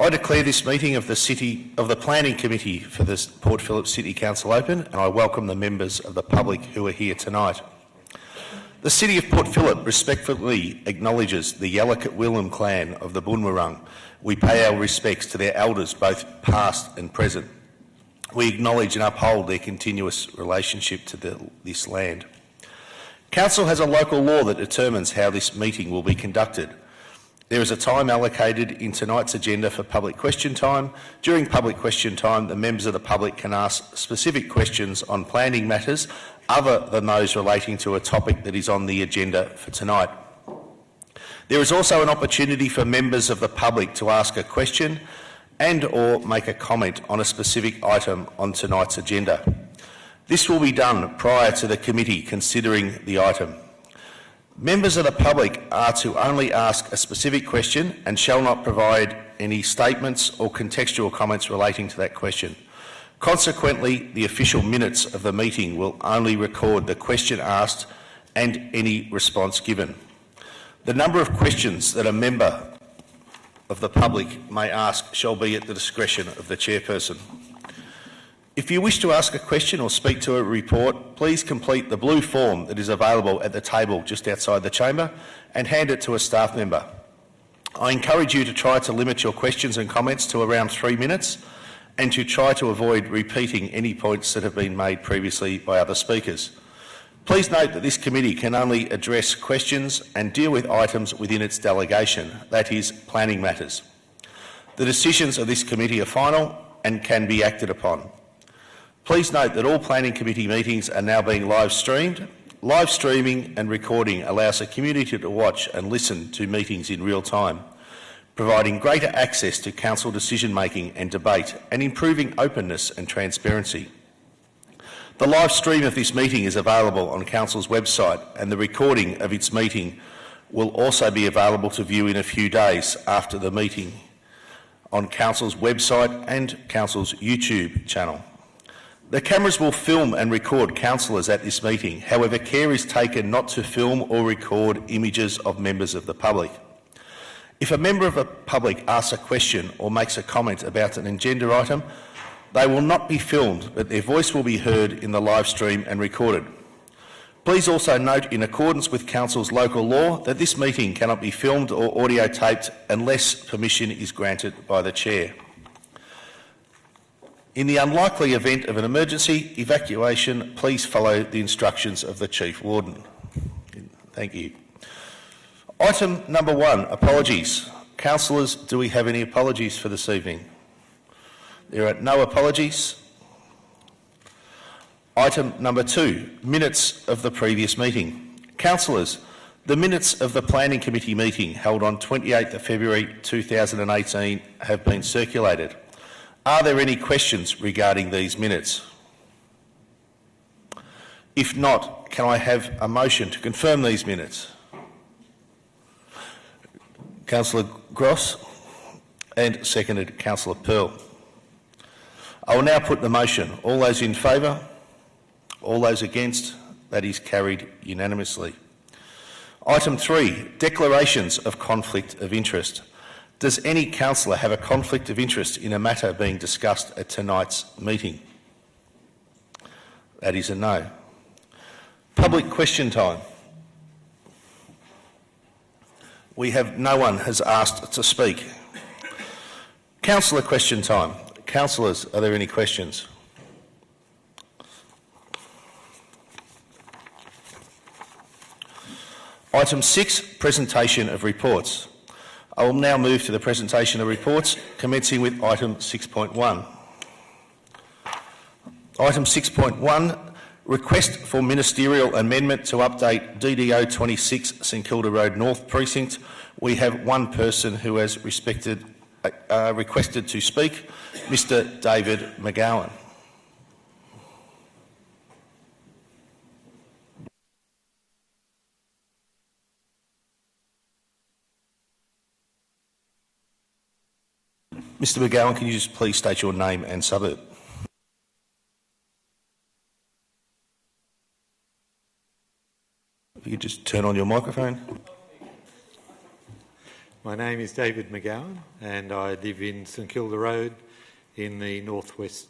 I declare this meeting of the Planning Committee for the Port Phillip City Council open, and I welcome the members of the public who are here tonight. The City of Port Phillip respectfully acknowledges the Yalukit Willam clan of the Boonwurrung. We pay our respects to their elders, both past and present. We acknowledge and uphold their continuous relationship to this land. Council has a local law that determines how this meeting will be conducted. There is a time allocated in tonight's agenda for public question time. During public question time, the members of the public can ask specific questions on planning matters other than those relating to a topic that is on the agenda for tonight. There is also an opportunity for members of the public to ask a question and/or make a comment on a specific item on tonight's agenda. This will be done prior to the committee considering the item. Members of the public are to only ask a specific question and shall not provide any statements or contextual comments relating to that question. Consequently, the official minutes of the meeting will only record the question asked and any response given. The number of questions that a member of the public may ask shall be at the discretion of the chairperson. If you wish to ask a question or speak to a report, please complete the blue form that is available at the table just outside the chamber and hand it to a staff member. I encourage you to try to limit your questions and comments to around 3 minutes and to try to avoid repeating any points that have been made previously by other speakers. Please note that this committee can only address questions and deal with items within its delegation, that is, planning matters. The decisions of this committee are final and can be acted upon. Please note that all Planning Committee meetings are now being live streamed. Live streaming and recording allows the community to watch and listen to meetings in real time, providing greater access to council decision making and debate and improving openness and transparency. The live stream of this meeting is available on Council's website, and the recording of its meeting will also be available to view in a few days after the meeting on Council's website and Council's YouTube channel. The cameras will film and record councillors at this meeting. However, care is taken not to film or record images of members of the public. If a member of the public asks a question or makes a comment about an agenda item, they will not be filmed, but their voice will be heard in the live stream and recorded. Please also note, in accordance with Council's local law, that this meeting cannot be filmed or audio taped unless permission is granted by the Chair. In the unlikely event of an emergency evacuation, please follow the instructions of the Chief Warden. Thank you. Item number 1, apologies. Councillors, do we have any apologies for this evening? There are no apologies. Item number 2, minutes of the previous meeting. Councillors, the minutes of the Planning Committee meeting held on 28th of February 2018 have been circulated. Are there any questions regarding these minutes? If not, can I have a motion to confirm these minutes? Councillor Gross, and seconded Councillor Pearl. I will now put the motion. All those in favour? All those against? That is carried unanimously. Item 3, declarations of conflict of interest. Does any councillor have a conflict of interest in a matter being discussed at tonight's meeting? That is a no. Public question time. We have no one has asked to speak. Councillor question time. Councillors, are there any questions? Item 6, presentation of reports. I will now move to the presentation of reports, commencing with item 6.1. Item 6.1, request for ministerial amendment to update DDO 26 St Kilda Road North Precinct. We have one person who has requested to speak, Mr David McGowan. Mr McGowan, can you just please state your name and suburb? If you could just turn on your microphone. My name is David McGowan and I live in St Kilda Road in the northwest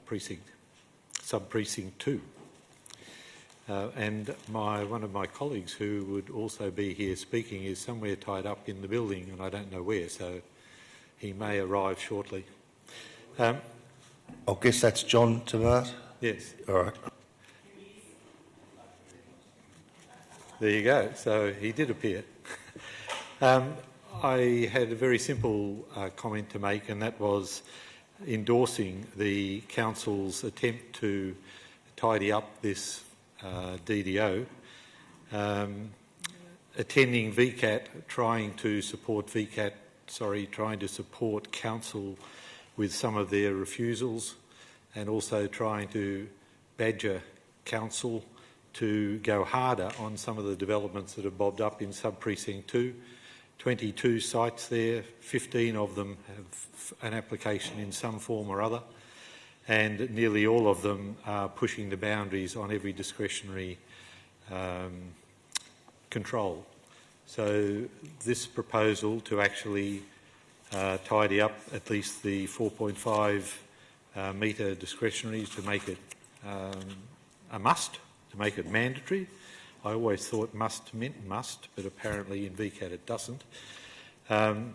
precinct, sub-precinct 2. And one of my colleagues who would also be here speaking is somewhere tied up in the building and I don't know where, so he may arrive shortly. I guess that's John Tobart? Yes. All right. There you go. So he did appear. I had a very simple comment to make, and that was endorsing the council's attempt to tidy up this DDO, attending VCAT, trying to support council with some of their refusals, and also trying to badger council to go harder on some of the developments that have bobbed up in sub-precinct 2. 22 sites there, 15 of them have an application in some form or other, and nearly all of them are pushing the boundaries on every discretionary control. So this proposal to actually tidy up at least the 4.5 metre discretionaries to make it a must, to make it mandatory. I always thought must meant must, but apparently in VCAT it doesn't. And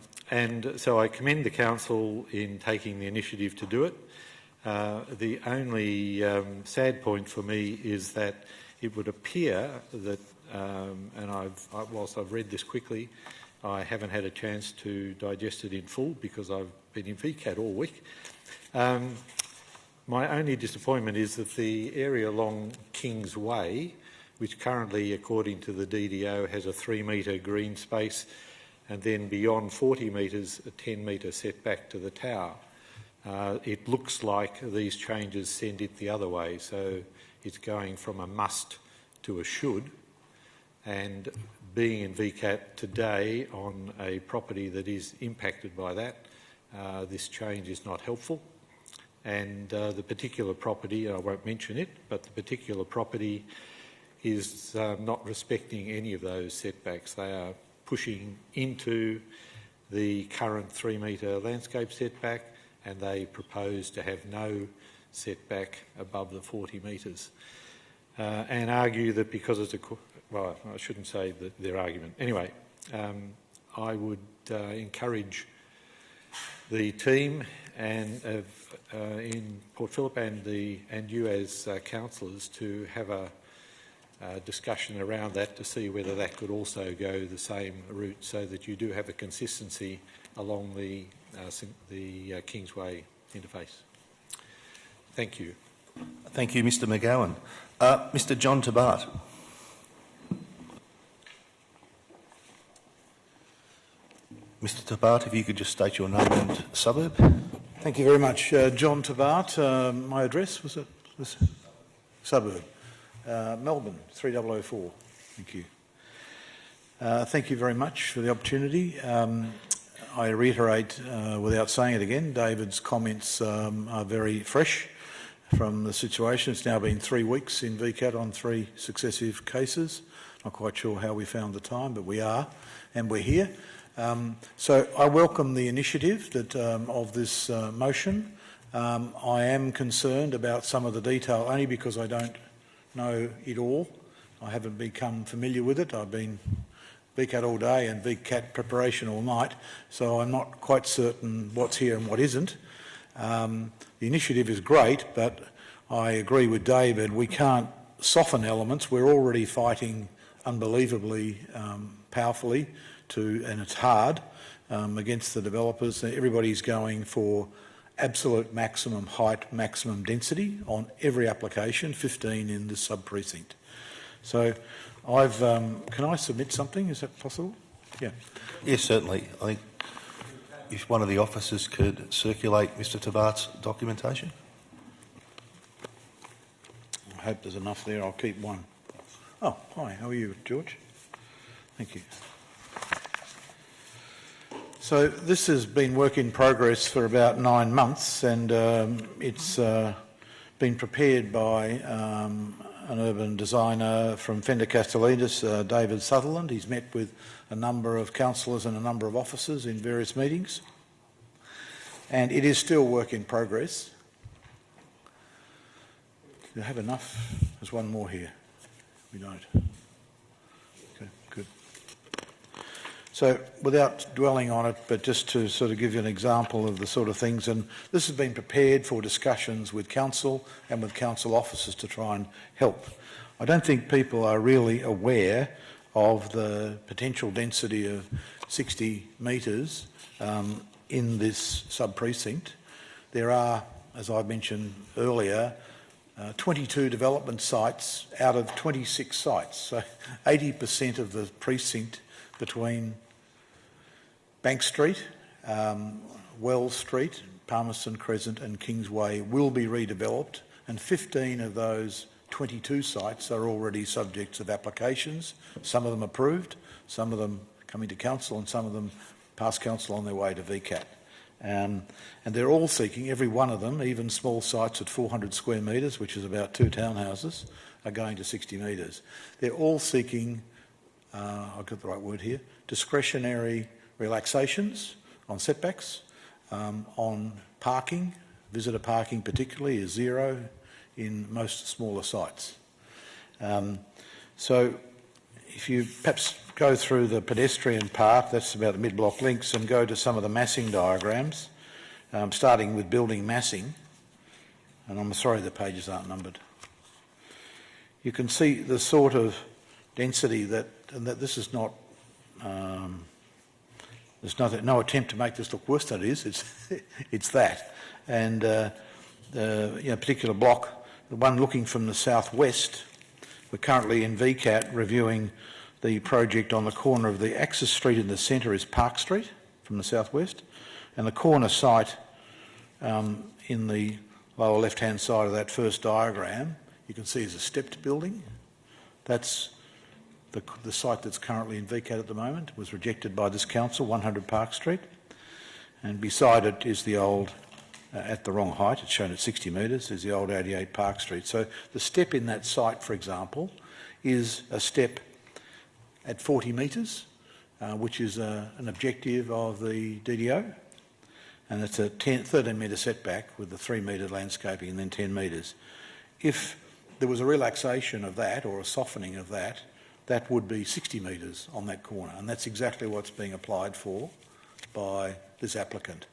so I commend the council in taking the initiative to do it. The only sad point for me is that it would appear that, and whilst I've read this quickly, I haven't had a chance to digest it in full because I've been in VCAT all week. My only disappointment is that the area along Kings Way, which currently, according to the DDO, has a 3 metre green space, and then beyond 40 metres, a 10 metre setback to the tower. It looks like these changes send it the other way, so it's going from a must to a should. And being in VCAT today on a property that is impacted by that, this change is not helpful. And the particular property, I won't mention it, but the particular property is not respecting any of those setbacks. They are pushing into the current 3 metre landscape setback, and they propose to have no setback above the 40 metres. And argue that because it's well, I shouldn't say that their argument. Anyway, I would encourage the team and in Port Phillip and you as councillors to have a discussion around that to see whether that could also go the same route, so that you do have a consistency along the Kingsway interface. Thank you. Thank you, Mr McGowan. Mr John Tobart. Mr Tobart, if you could just state your name and suburb. Thank you very much. John Tobart. My address, was it? Suburb. Melbourne, 3004. Thank you. Thank you very much for the opportunity. I reiterate, without saying it again, David's comments are very fresh from the situation. It's now been 3 weeks in VCAT on 3 successive cases. Not quite sure how we found the time, but we are, and we're here. So I welcome the initiative that, of this motion. I am concerned about some of the detail, only because I don't know it all. I haven't become familiar with it. I've been VCAT all day and VCAT preparation all night, so I'm not quite certain what's here and what isn't. The initiative is great, but I agree with David, we can't soften elements. We're already fighting unbelievably powerfully and it's hard against the developers. Everybody's going for absolute maximum height, maximum density on every application, 15 in the sub-precinct. So can I submit something? Is that possible? Yeah. Yes, certainly. I think if one of the officers could circulate Mr Tobart's documentation. I hope there's enough there. I'll keep one. Oh, hi. How are you, George? Thank you. So this has been work in progress for about 9 months, and it's been prepared by an urban designer from Fender Castellitis, David Sutherland. He's met with a number of councillors and a number of officers in various meetings. And it is still work in progress. Do you have enough? There's one more here. We don't. Okay, good. So without dwelling on it, but just to sort of give you an example of the sort of things, and this has been prepared for discussions with council and with council officers to try and help. I don't think people are really aware of the potential density of 60 metres in this sub-precinct. There are, as I mentioned earlier, 22 development sites out of 26 sites. So 80% of the precinct between Bank Street, Wells Street, Palmerston Crescent and Kingsway will be redeveloped, and 15 of those 22 sites are already subjects of applications, some of them approved, some of them coming to council and some of them past council on their way to VCAT. And they're all seeking, every one of them, even small sites at 400 square metres, which is about 2 townhouses, are going to 60 metres. They're all seeking, I've got the right word here, discretionary relaxations on setbacks, on parking. Visitor parking particularly is 0 in most smaller sites. So if you perhaps go through the pedestrian part, that's about the mid-block links, and go to some of the massing diagrams, starting with building massing, and I'm sorry the pages aren't numbered. You can see the sort of density that, and that this is not, there's no attempt to make this look worse than it is, it's that. And the particular block, the one looking from the southwest, we're currently in VCAT reviewing the project on the corner of the access street in the centre is Park Street from the southwest, and the corner site in the lower left-hand side of that first diagram, you can see is a stepped building. That's the site that's currently in VCAT at the moment. It was rejected by this council, 100 Park Street, and beside it is the old, at the wrong height, it's shown at 60 metres, is the old 88 Park Street. So the step in that site, for example, is a step at 40 metres, which is an objective of the DDO, and it's a 13 metre setback with the 3 metre landscaping and then 10 metres. If there was a relaxation of that or a softening of that, that would be 60 metres on that corner, and that's exactly what's being applied for by this applicant.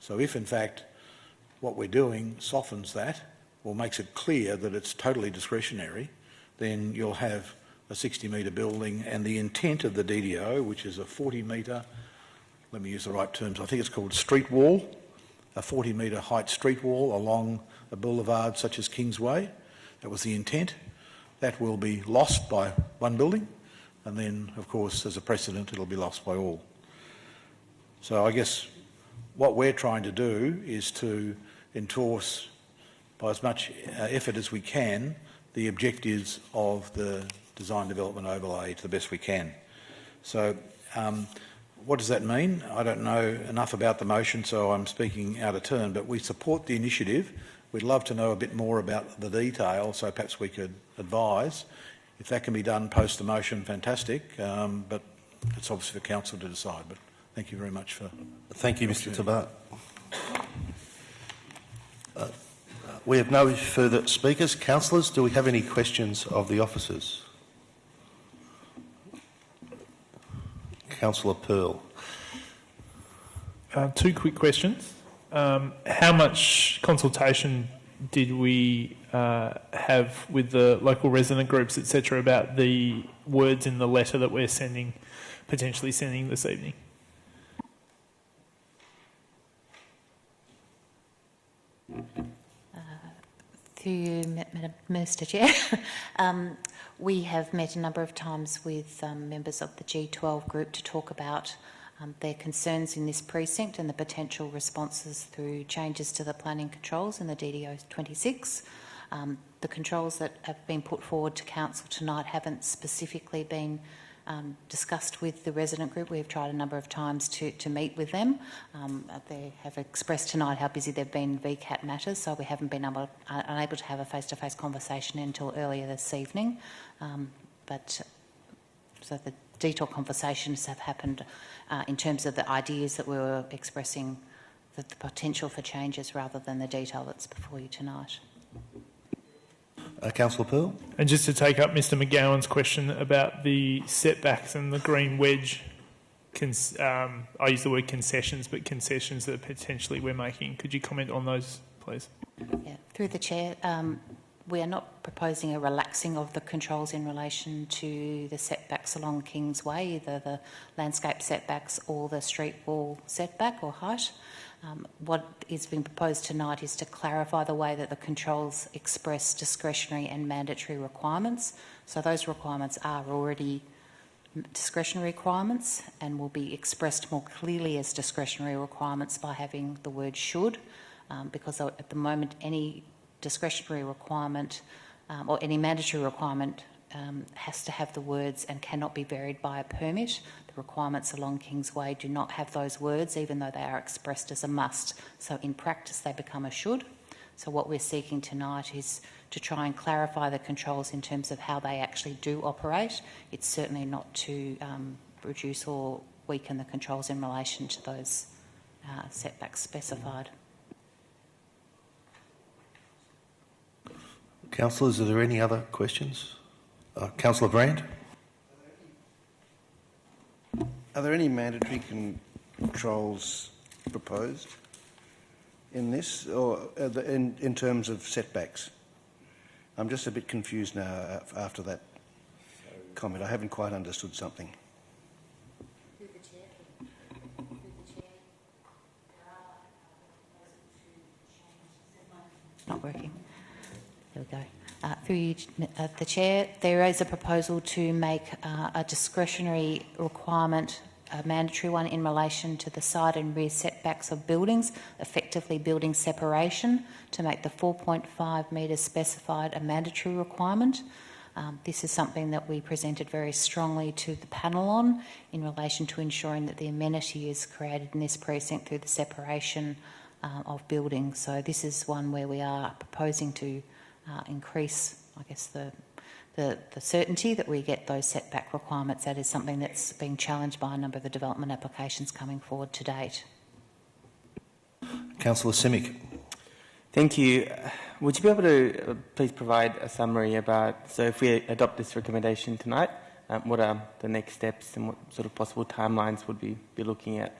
So if in fact what we're doing softens that or makes it clear that it's totally discretionary, then you'll have a 60 metre building, and the intent of the DDO, which is a 40 metre, let me use the right terms, I think it's called street wall, a 40 metre height street wall along a boulevard such as Kingsway. That was the intent. That will be lost by one building, and then of course as a precedent it'll be lost by all. So I guess what we're trying to do is to enforce by as much effort as we can the objectives of the design development overlay to the best we can. So what does that mean? I don't know enough about the motion, so I'm speaking out of turn, but we support the initiative. We'd love to know a bit more about the detail, so perhaps we could advise. If that can be done post the motion, fantastic, but it's obviously for council to decide. But thank you very much for... Thank you, Mr Tabat. We have no further speakers. Councillors, do we have any questions of the officers? Councillor Pearl. 2 quick questions. How much consultation did we have with the local resident groups, etc., about the words in the letter that we're potentially sending this evening? Through you, Madam Minister Chair, we have met a number of times with members of the G12 group to talk about their concerns in this precinct and the potential responses through changes to the planning controls in the DDO 26. The controls that have been put forward to council tonight haven't specifically been discussed with the resident group. We've tried a number of times to meet with them. They have expressed tonight how busy they've been in VCAT matters, so we haven't been unable to have a face-to-face conversation until earlier this evening. So the detailed conversations have happened in terms of the ideas that we were expressing, the potential for changes rather than the detail that's before you tonight. Councillor Pearl. And just to take up Mr McGowan's question about the setbacks and the green wedge, I use the word concessions, but concessions that potentially we're making. Could you comment on those, please? Yeah, through the chair, we are not proposing a relaxing of the controls in relation to the setbacks along Kingsway, either the landscape setbacks or the street wall setback or height. What is being proposed tonight is to clarify the way that the controls express discretionary and mandatory requirements. So those requirements are already discretionary requirements and will be expressed more clearly as discretionary requirements by having the word should, because at the moment any discretionary requirement or any mandatory requirement has to have the words and cannot be varied by a permit. The requirements along Kingsway do not have those words, even though they are expressed as a must. So in practice, they become a should. So what we're seeking tonight is to try and clarify the controls in terms of how they actually do operate. It's certainly not to reduce or weaken the controls in relation to those setbacks specified. Councillors, are there any other questions? Councillor Brand. Are there any mandatory controls proposed in this, or in terms of setbacks? I'm just a bit confused now after that comment. I haven't quite understood something. Not working. There we go. Through the Chair, there is a proposal to make a discretionary requirement, a mandatory one, in relation to the side and rear setbacks of buildings, effectively building separation, to make the 4.5 metres specified a mandatory requirement. This is something that we presented very strongly to the panel on in relation to ensuring that the amenity is created in this precinct through the separation of buildings. So this is one where we are proposing to increase, I guess, the certainty that we get those setback requirements. That is something that's being challenged by a number of the development applications coming forward to date. Councillor Simic. Thank you. Would you be able to please provide a summary about, so if we adopt this recommendation tonight, what are the next steps and what sort of possible timelines would we be looking at?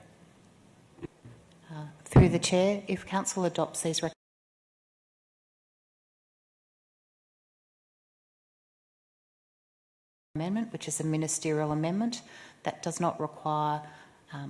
Through the Chair, if Council adopts these amendment, which is a ministerial amendment, that does not require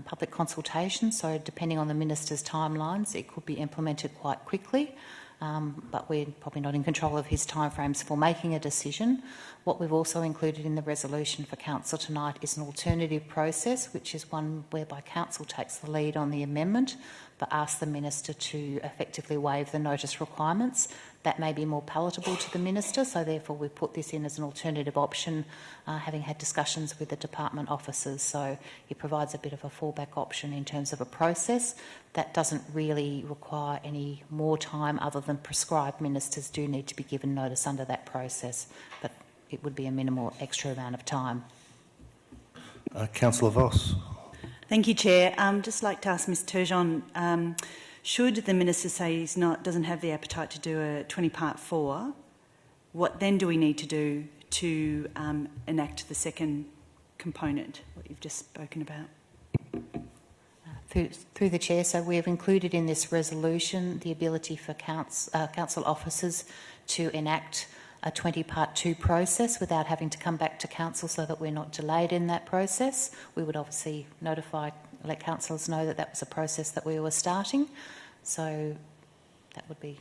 public consultation, so depending on the Minister's timelines, it could be implemented quite quickly, but we're probably not in control of his timeframes for making a decision. What we've also included in the resolution for Council tonight is an alternative process, which is one whereby Council takes the lead on the amendment, but asks the Minister to effectively waive the notice requirements. That may be more palatable to the Minister, so therefore we put this in as an alternative option, having had discussions with the department officers. So it provides a bit of a fallback option in terms of a process that doesn't really require any more time other than prescribed ministers do need to be given notice under that process, but it would be a minimal extra amount of time. Councillor Voss. Thank you, Chair. Just like to ask Ms Turgeon, should the Minister say he doesn't have the appetite to do a 20-part 4, what then do we need to do to enact the second component, what you've just spoken about? Through the Chair, so we have included in this resolution the ability for council officers to enact a 20-part 2 process without having to come back to Council, so that we're not delayed in that process. We would obviously let councillors know that that was a process that we were starting, so that would be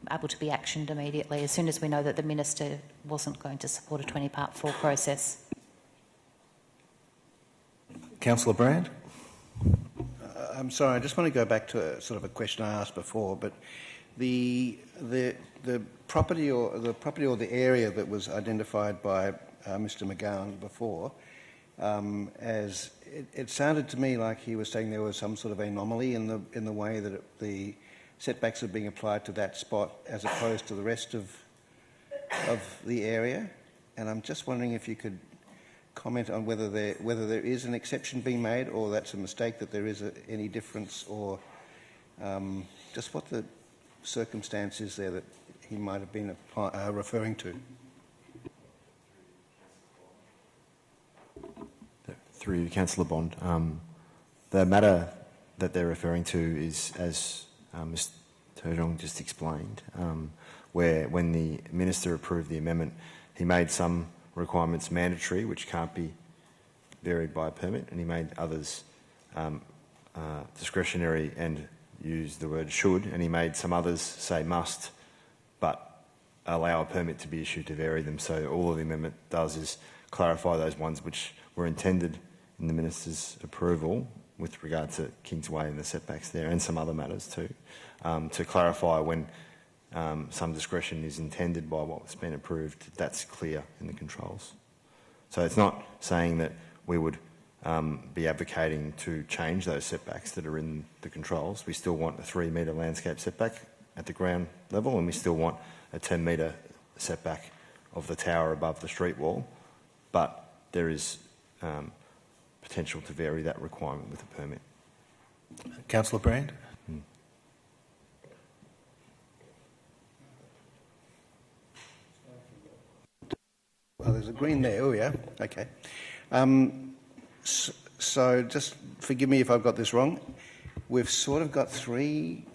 able to be actioned immediately as soon as we know that the Minister wasn't going to support a 20-part 4 process. Councillor Brand. I'm sorry, I just want to go back to sort of a question I asked before, but the property or the area that was identified by Mr McGowan before, as it sounded to me like he was saying there was some sort of anomaly in the way that the setbacks are being applied to that spot as opposed to the rest of the area. And I'm just wondering if you could comment on whether there is an exception being made, or that's a mistake, that there is any difference, or just what the circumstance is there that he might have been referring to. Through you, Councillor Bond. The matter that they're referring to is, as Ms Turgeon just explained, where when the Minister approved the amendment, he made some requirements mandatory, which can't be varied by a permit, and he made others discretionary and used the word should, and he made some others say must, but allow a permit to be issued to vary them. So all of the amendment does is clarify those ones which were intended in the Minister's approval with regard to Kingsway and the setbacks there, and some other matters too, to clarify when some discretion is intended by what's been approved. That's clear in the controls. So it's not saying that we would be advocating to change those setbacks that are in the controls. We still want a 3 metre landscape setback at the ground level, and we still want a 10 metre setback of the tower above the street wall, but there is potential to vary that requirement with a permit. Councillor Brand? Oh, there's a green there. Oh, yeah. Okay. So just forgive me if I've got this wrong. We've sort of got three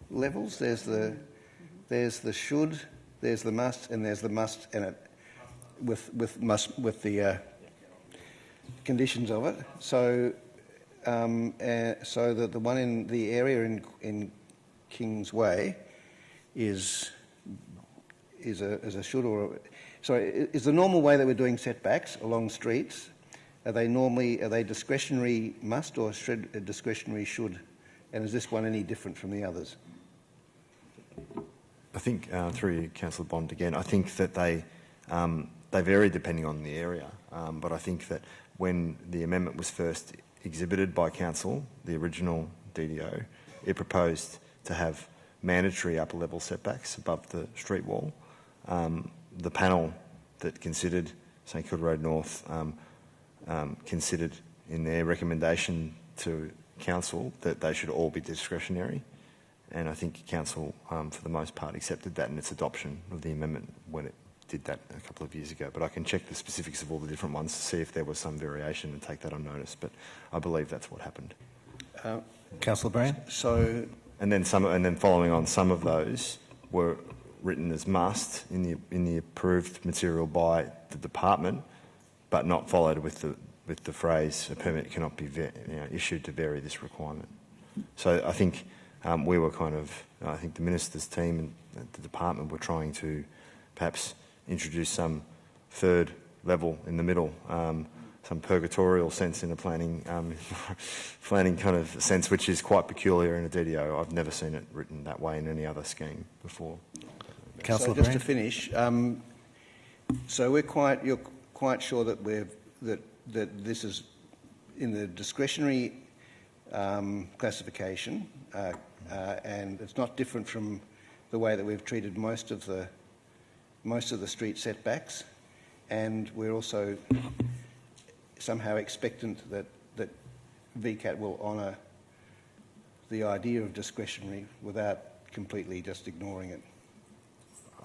levels. There's the should, there's the must, and there's the must, and it with the conditions of it. So so that the one in the area in Kingsway is a should, or sorry, is the normal way that we're doing setbacks along streets? Are they discretionary must or discretionary should? And is this one any different from the others? I think, through you, Councillor Bond again, I think that they vary depending on the area, but I think that when the amendment was first exhibited by Council, the original DDO, it proposed to have mandatory upper level setbacks above the street wall. The panel that considered St Kilda Road North considered in their recommendation to Council that they should all be discretionary, and I think Council for the most part accepted that in its adoption of the amendment when it did that a couple of years ago. But I can check the specifics of all the different ones to see if there was some variation and take that on notice, but I believe that's what happened. Councillor Brand? So, and then following on, some of those were written as must in the approved material by the department, but not followed with the phrase a permit cannot be issued to vary this requirement. So I think we were I think the Minister's team and the department were trying to perhaps introduce some third level in the middle, some purgatorial sense in a planning kind of sense, which is quite peculiar in a DDO. I've never seen it written that way in any other scheme before. Councillor so just Brand? to finish, so you're quite sure that that this is in the discretionary classification, and it's not different from the way that we've treated most of the street setbacks, and we're also somehow expectant that VCAT will honour the idea of discretionary without completely just ignoring it.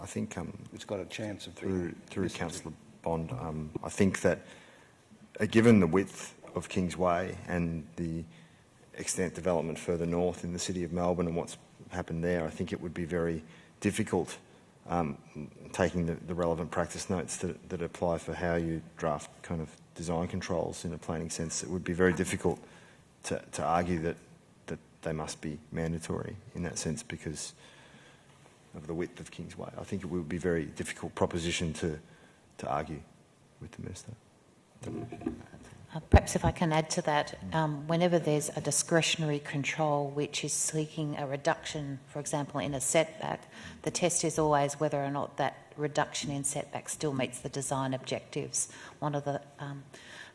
I think It's got a chance of through Councillor Bond, I think that given the width of Kingsway and the extent development further north in the city of Melbourne and what's happened there, I think it would be very difficult, taking the relevant practice notes that apply for how you draft kind of design controls in a planning sense. It would be very difficult to argue that they must be mandatory in that sense because of the width of Kingsway. I think it would be a very difficult proposition to argue with the Minister. Perhaps if I can add to that, whenever there's a discretionary control which is seeking a reduction, for example, in a setback, the test is always whether or not that reduction in setback still meets the design objectives. One of the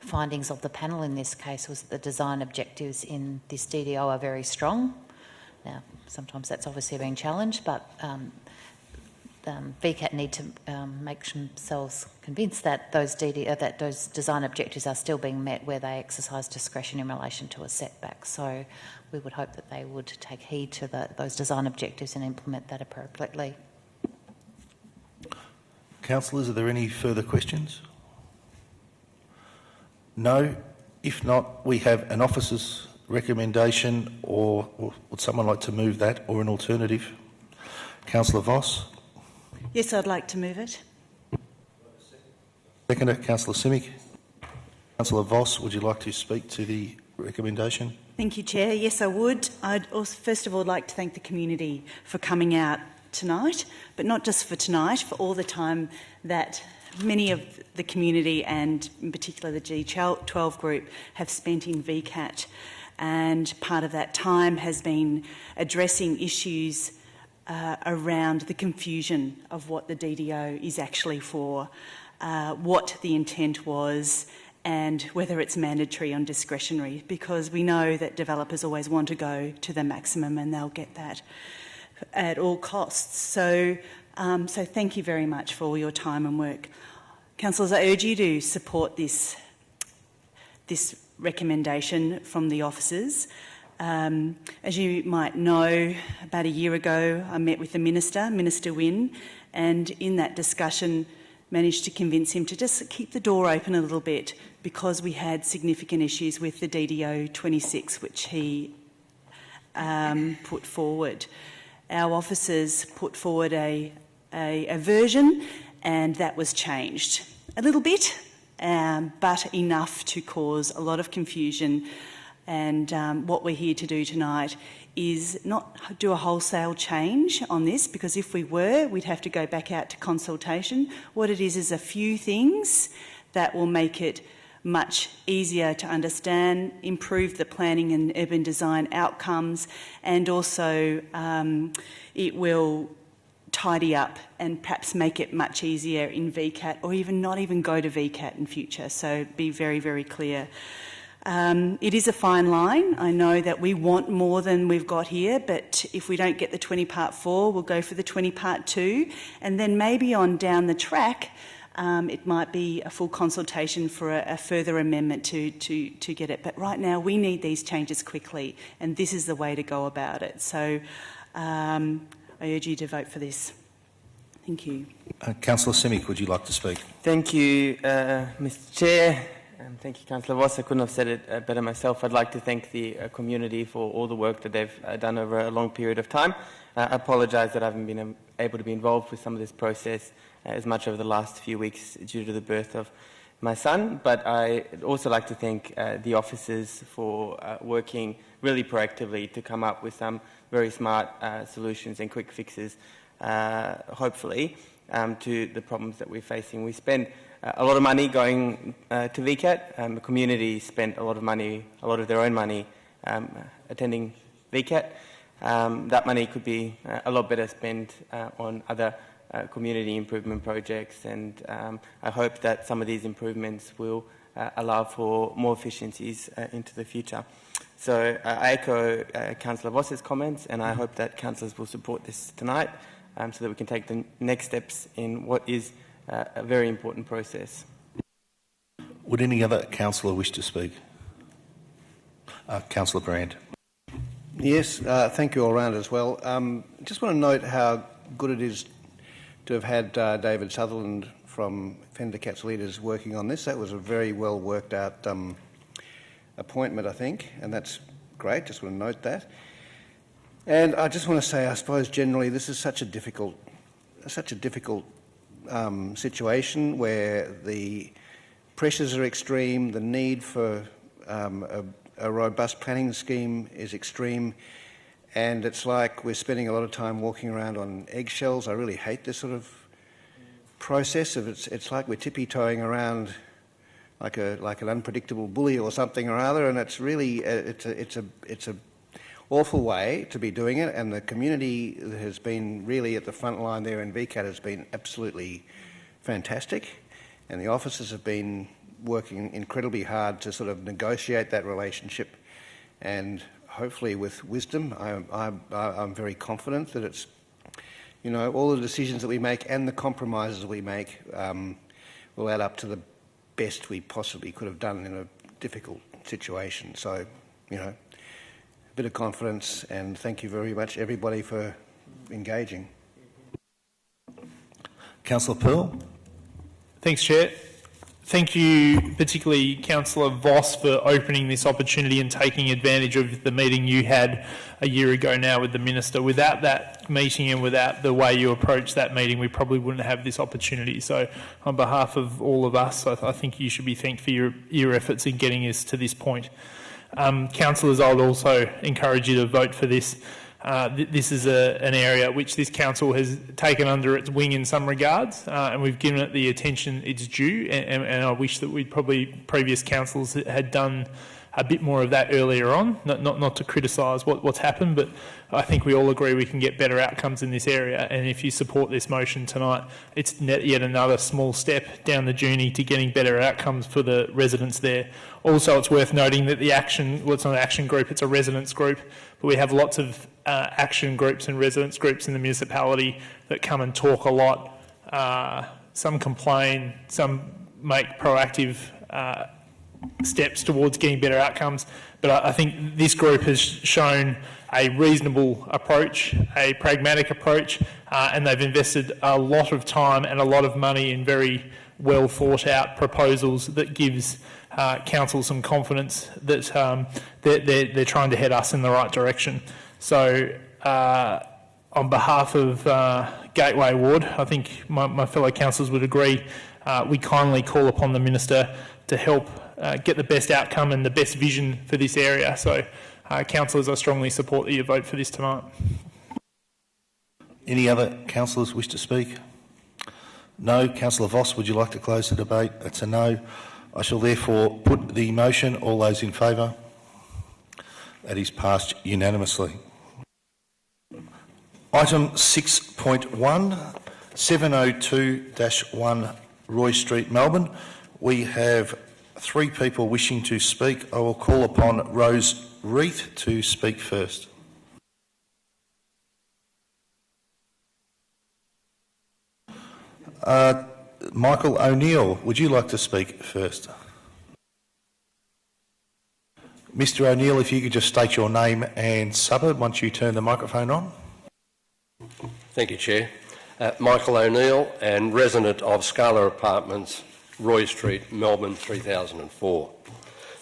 findings of the panel in this case was that the design objectives in this DDO are very strong. Now, sometimes that's obviously being challenged, but VCAT need to make themselves convinced that those design objectives are still being met where they exercise discretion in relation to a setback. So we would hope that they would take heed to those design objectives and implement that appropriately. Councillors, are there any further questions? No? If not, we have an officer's recommendation, or would someone like to move that, or an alternative? Councillor Voss? Yes, I'd like to move it. Seconder, Councillor Simic. Councillor Voss, would you like to speak to the recommendation? Thank you, Chair. Yes, I would. I'd also, first of all, like to thank the community for coming out tonight, but not just for tonight, for all the time that many of the community, and in particular the G12 group, have spent in VCAT. And part of that time has been addressing issues around the confusion of what the DDO is actually for, what the intent was, and whether it's mandatory or discretionary, because we know that developers always want to go to the maximum and they'll get that at all costs. So thank you very much for all your time and work. Councillors, I urge you to support this recommendation from the officers. As you might know, about a year ago I met with the Minister Wynne, and in that discussion managed to convince him to just keep the door open a little bit, because we had significant issues with the DDO 26, which he put forward. Our officers put forward a version, and that was changed a little bit, but enough to cause a lot of confusion. And what we're here to do tonight is not do a wholesale change on this, because if we were, we'd have to go back out to consultation. What it is a few things that will make it much easier to understand, improve the planning and urban design outcomes, and also it will tidy up and perhaps make it much easier in VCAT, or even not even go to VCAT in future. So be very, very clear. It is a fine line. I know that we want more than we've got here, but if we don't get the 20 Part 4, we'll go for the 20 Part 2, and then maybe on down the track, it might be a full consultation for a further amendment to get it. But right now, we need these changes quickly, and this is the way to go about it. So I urge you to vote for this. Thank you. Councillor Simic, would you like to speak? Thank you, Mr. Chair. Thank you, Councillor Voss. I couldn't have said it better myself. I'd like to thank the community for all the work that they've done over a long period of time. I apologise that I haven't been able to be involved with some of this process as much over the last few weeks due to the birth of my son, but I'd also like to thank the officers for working really proactively to come up with some very smart solutions and quick fixes, hopefully, to the problems that we're facing. We spend a lot of money going to VCAT. The community spent a lot of money, a lot of their own money, attending VCAT. That money could be a lot better spent on other community improvement projects, and I hope that some of these improvements will allow for more efficiencies into the future. So I echo Councillor Voss's comments, and I hope that councillors will support this tonight so that we can take the next steps in what is a very important process. Would any other councillor wish to speak? Councillor Brand. Yes, thank you all round as well. Just want to note how good it is to have had David Sutherland from Fender Cats Leaders working on this. That was a very well worked out appointment, I think, and that's great. Just want to note that. And I just want to say, I suppose generally this is such a difficult situation where the pressures are extreme, the need for a robust planning scheme is extreme, and it's like we're spending a lot of time walking around on eggshells. I really hate this sort of process. It's like we're tippy-toeing around like an unpredictable bully or something or other, and it's really it's a awful way to be doing it, and the community that has been really at the front line there in VCAT has been absolutely fantastic, and the officers have been working incredibly hard to sort of negotiate that relationship, and hopefully with wisdom. I'm very confident that it's, you know, all the decisions that we make and the compromises we make will add up to the best we possibly could have done in a difficult situation. So, you know, a bit of confidence, and thank you very much, everybody, for engaging. Councillor Pearl. Thanks, Chair. Thank you, particularly Councillor Voss, for opening this opportunity and taking advantage of the meeting you had a year ago now with the Minister. Without that meeting and without the way you approached that meeting, we probably wouldn't have this opportunity. So on behalf of all of us, I think you should be thanked for your efforts in getting us to this point. Councillors, I would also encourage you to vote for this. This is an area which this council has taken under its wing in some regards, and we've given it the attention it's due, and I wish that previous councils had done a bit more of that earlier on, not to criticise what's happened, but I think we all agree we can get better outcomes in this area, and if you support this motion tonight, it's yet another small step down the journey to getting better outcomes for the residents there. Also, it's worth noting that the action, well, it's not an action group, it's a residents group, but we have lots of action groups and residents groups in the municipality that come and talk a lot. Some complain, some make proactive steps towards getting better outcomes, but I think this group has shown a reasonable approach, a pragmatic approach, and they've invested a lot of time and a lot of money in very well thought out proposals that gives council some confidence that they're trying to head us in the right direction. So on behalf of Gateway Ward, I think my fellow councillors would agree, we kindly call upon the Minister to help get the best outcome and the best vision for this area. So councillors, I strongly support that you vote for this tonight. Any other councillors wish to speak? No. Councillor Voss, would you like to close the debate? That's a no. I shall therefore put the motion. All those in favour? That is passed unanimously. Item 6.1, 702-1 Roy Street, Melbourne. We have 3 people wishing to speak. I will call upon Rose Reith to speak first. Michael O'Neill, would you like to speak first? Mr O'Neill, if you could just state your name and suburb once you turn the microphone on. Thank you, Chair. Michael O'Neill, and resident of Scala Apartments, Roy Street, Melbourne, 3004.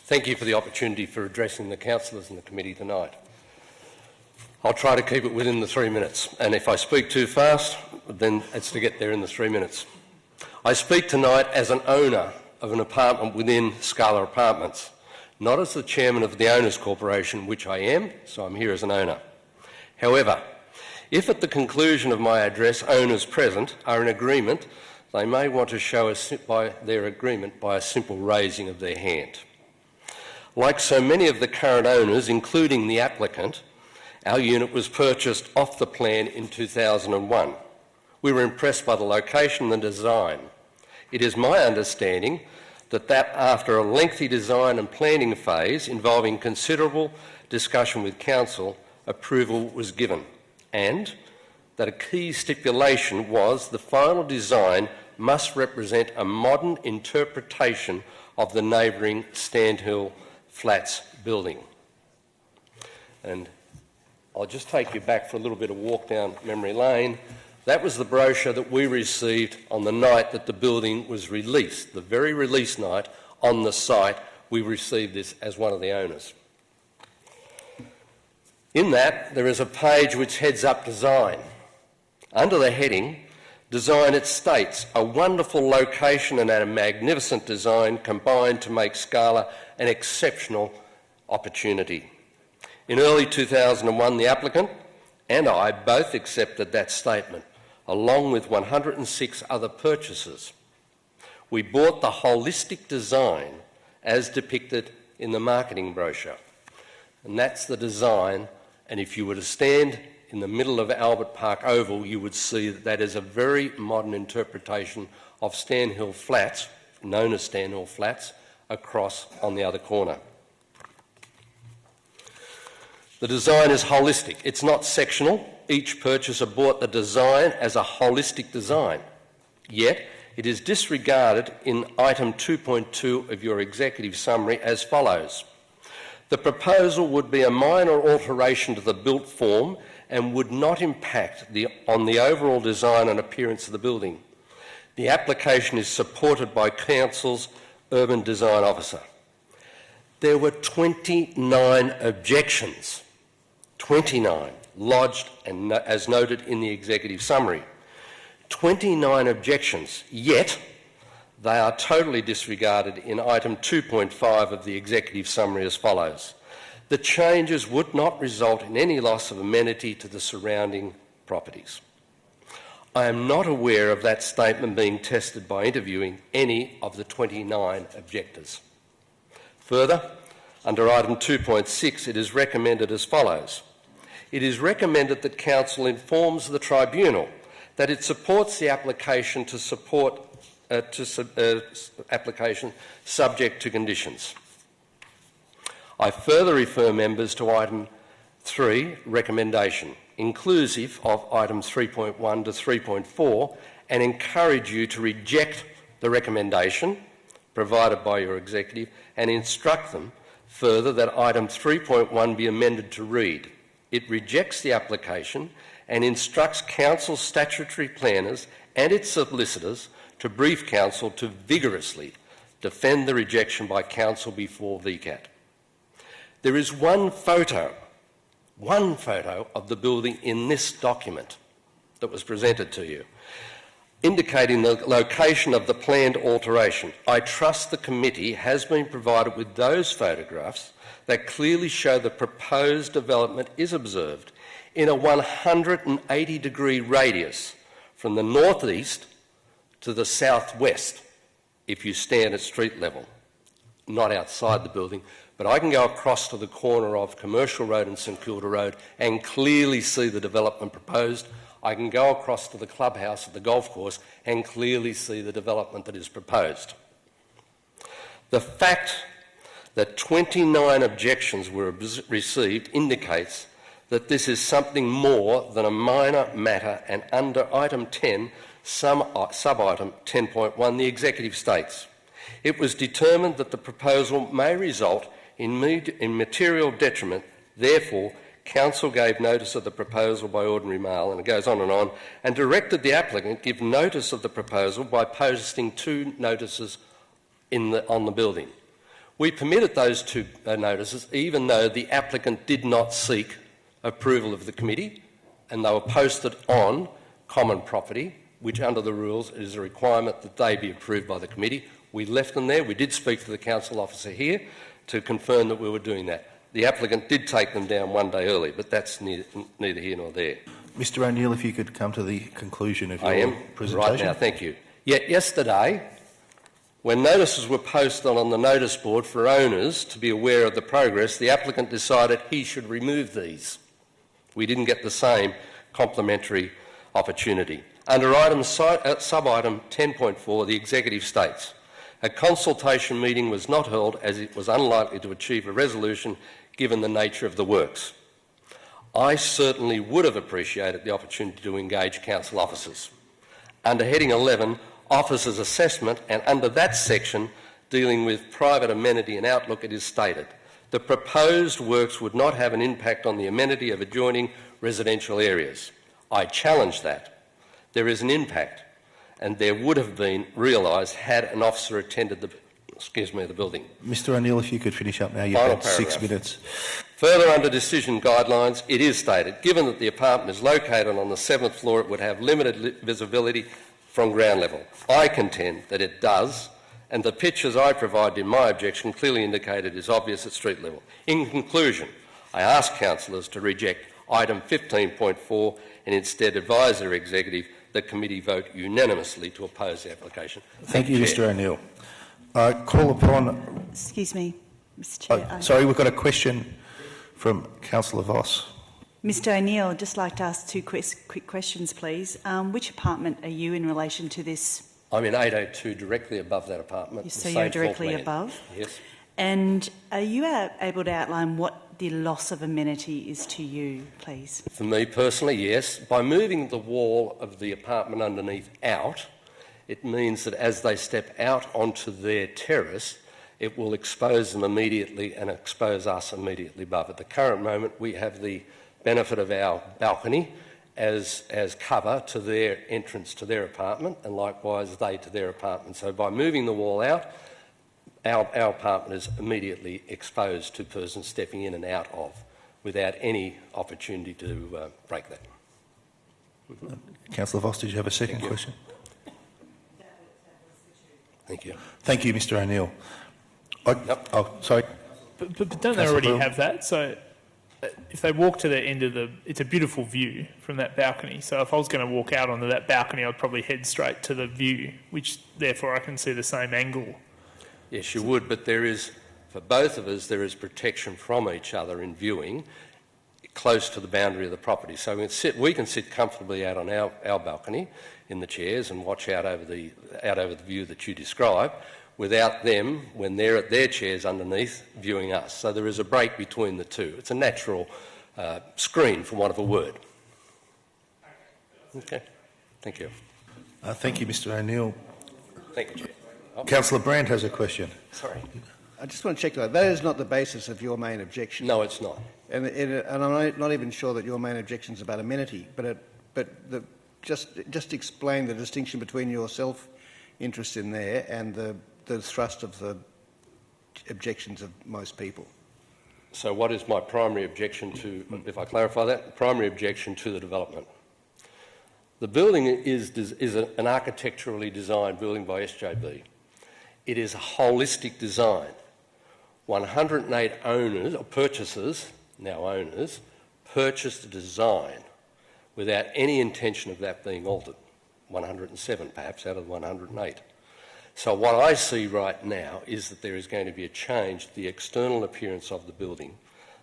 Thank you for the opportunity for addressing the councillors and the committee tonight. I'll try to keep it within the 3 minutes, and if I speak too fast, then it's to get there in the 3 minutes. I speak tonight as an owner of an apartment within Scala Apartments, not as the chairman of the Owners Corporation, which I am, so I'm here as an owner. However, if at the conclusion of my address owners present are in agreement, they may want to show their agreement by a simple raising of their hand. Like so many of the current owners, including the applicant, our unit was purchased off the plan in 2001. We were impressed by the location and the design. It is my understanding that after a lengthy design and planning phase involving considerable discussion with council, approval was given, and that a key stipulation was the final design must represent a modern interpretation of the neighbouring Standhill Flats building. And I'll just take you back for a little bit of walk down memory lane. That was the brochure that we received on the night that the building was released. The very release night on the site, we received this as one of the owners. In that, there is a page which heads up design. Under the heading, design, it states, a wonderful location and a magnificent design combined to make Scala an exceptional opportunity. In early 2001, the applicant and I both accepted that statement, along with 106 other purchasers. We bought the holistic design as depicted in the marketing brochure. And that's the design, and if you were to stand in the middle of Albert Park Oval, you would see that that is a very modern interpretation of Standhill Flats known as Stanhill Flats, across on the other corner. The design is holistic. It's not sectional. Each purchaser bought the design as a holistic design. Yet, it is disregarded in item 2.2 of your executive summary as follows. The proposal would be a minor alteration to the built form and would not impact on the overall design and appearance of the building. The application is supported by Council's Urban Design Officer. There were 29 objections, 29 lodged and as noted in the executive summary. 29 objections, yet they are totally disregarded in item 2.5 of the executive summary as follows. The changes would not result in any loss of amenity to the surrounding properties. I am not aware of that statement being tested by interviewing any of the 29 objectors. Further, under item 2.6, it is recommended as follows. It is recommended that Council informs the Tribunal that it supports the application application subject to conditions. I further refer members to item 3, recommendation, inclusive of items 3.1 to 3.4, and encourage you to reject the recommendation provided by your executive and instruct them further that item 3.1 be amended to read. It rejects the application and instructs Council's statutory planners and its solicitors to brief Council to vigorously defend the rejection by Council before VCAT. There is one photo of the building in this document that was presented to you, indicating the location of the planned alteration. I trust the committee has been provided with those photographs that clearly show the proposed development is observed in a 180-degree radius from the northeast to the southwest if you stand at street level, not outside the building, but I can go across to the corner of Commercial Road and St Kilda Road and clearly see the development proposed. I can go across to the clubhouse at the golf course and clearly see the development that is proposed. The fact that 29 objections were received indicates that this is something more than a minor matter, and under item 10, sub-item 10.1, the executive states, it was determined that the proposal may result in material detriment. Therefore, Council gave notice of the proposal by ordinary mail, and it goes on, and directed the applicant give notice of the proposal by posting 2 notices on the building. We permitted those 2 notices even though the applicant did not seek approval of the committee, and they were posted on common property, which under the rules is a requirement that they be approved by the committee. We left them there. We did speak to the council officer here to confirm that we were doing that. The applicant did take them down one day early, but that's neither here nor there. Mr O'Neill, if you could come to the conclusion of your presentation. Right now, thank you. Yet yesterday, when notices were posted on the notice board for owners to be aware of the progress, the applicant decided he should remove these. We didn't get the same complementary opportunity. Under sub-item 10.4, the executive states, a consultation meeting was not held as it was unlikely to achieve a resolution given the nature of the works. I certainly would have appreciated the opportunity to engage council officers. Under heading 11, officers' assessment, and under that section dealing with private amenity and outlook, it is stated, the proposed works would not have an impact on the amenity of adjoining residential areas. I challenge that. There is an impact, and there would have been realised had an officer attended the building. Mr O'Neill, if you could finish up now, you've got 6 minutes. Further, under decision guidelines, it is stated, given that the apartment is located on the 7th floor, it would have limited visibility from ground level. I contend that it does, and the pictures I provided in my objection clearly indicate it is obvious at street level. In conclusion, I ask councillors to reject item 15.4 and instead advise their executive that committee vote unanimously to oppose the application. Thank you, Mr O'Neill. I call upon... Excuse me, Mr Chair. Sorry, we've got a question from Councillor Voss. Mr O'Neill, I'd just like to ask 2 quick questions, please. Which apartment are you in relation to this I'm in 802 directly above that apartment. So the you're same floor directly plan. above? Yes. And are you able to outline what the loss of amenity is to you, please? For me personally, yes. By moving the wall of the apartment underneath out, it means that as they step out onto their terrace, it will expose them immediately and expose us immediately above. At the current moment, we have the benefit of our balcony as cover to their entrance to their apartment, and likewise they to their apartment. So by moving the wall out, our apartment is immediately exposed to persons stepping in and out of without any opportunity to break that. Councillor Voss, did you have a second question? Thank you. Thank you, Mr O'Neill. Oh, sorry. But don't they already have that? So if they walk to the end of it's a beautiful view from that balcony. So if I was going to walk out onto that balcony, I'd probably head straight to the view, which therefore I can see the same angle. Yes, you would, but there is, for both of us, there is protection from each other in viewing close to the boundary of the property. So we can sit comfortably out on our balcony in the chairs and watch out over the view that you describe, without them, when they're at their chairs underneath, viewing us. So there is a break between the two. It's a natural screen, for want of a word. Okay. Thank you. Thank you, Mr O'Neill. Thank you, Chair. Councillor Brandt has a question. Sorry. I just want to check that is not the basis of your main objection. No, it's not. And I'm not even sure that your main objection is about amenity, just explain the distinction between your self-interest in there and the thrust of the objections of most people. So what is my primary objection to, if I clarify that, primary objection to the development? The building is an architecturally designed building by SJB. It is a holistic design. 108 owners, or purchasers, now owners, purchased a design without any intention of that being altered. 107 perhaps out of the 108. So what I see right now is that there is going to be a change to the external appearance of the building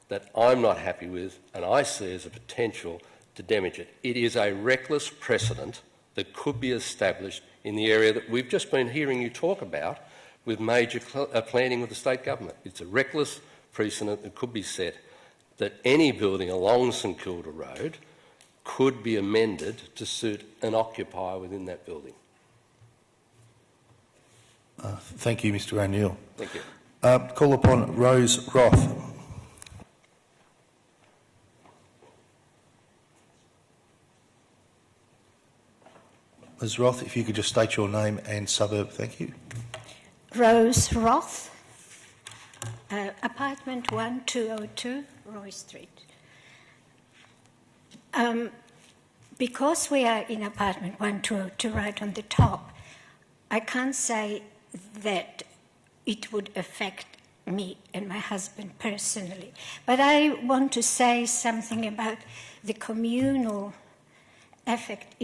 that I'm not happy with, and I see as a potential to damage it. It is a reckless precedent that could be established in the area that we've just been hearing you talk about with major planning with the state government. It's a reckless precedent that could be set that any building along St Kilda Road could be amended to suit an occupier within that building. Thank you, Mr O'Neill. Thank you. Call upon Rose Roth. Ms Roth, if you could just state your name and suburb, thank you. Rose Roth, apartment 1202, Roy Street. Because we are in apartment 1202 right on the top, I can't say that it would affect me and my husband personally. But I want to say something about the communal effect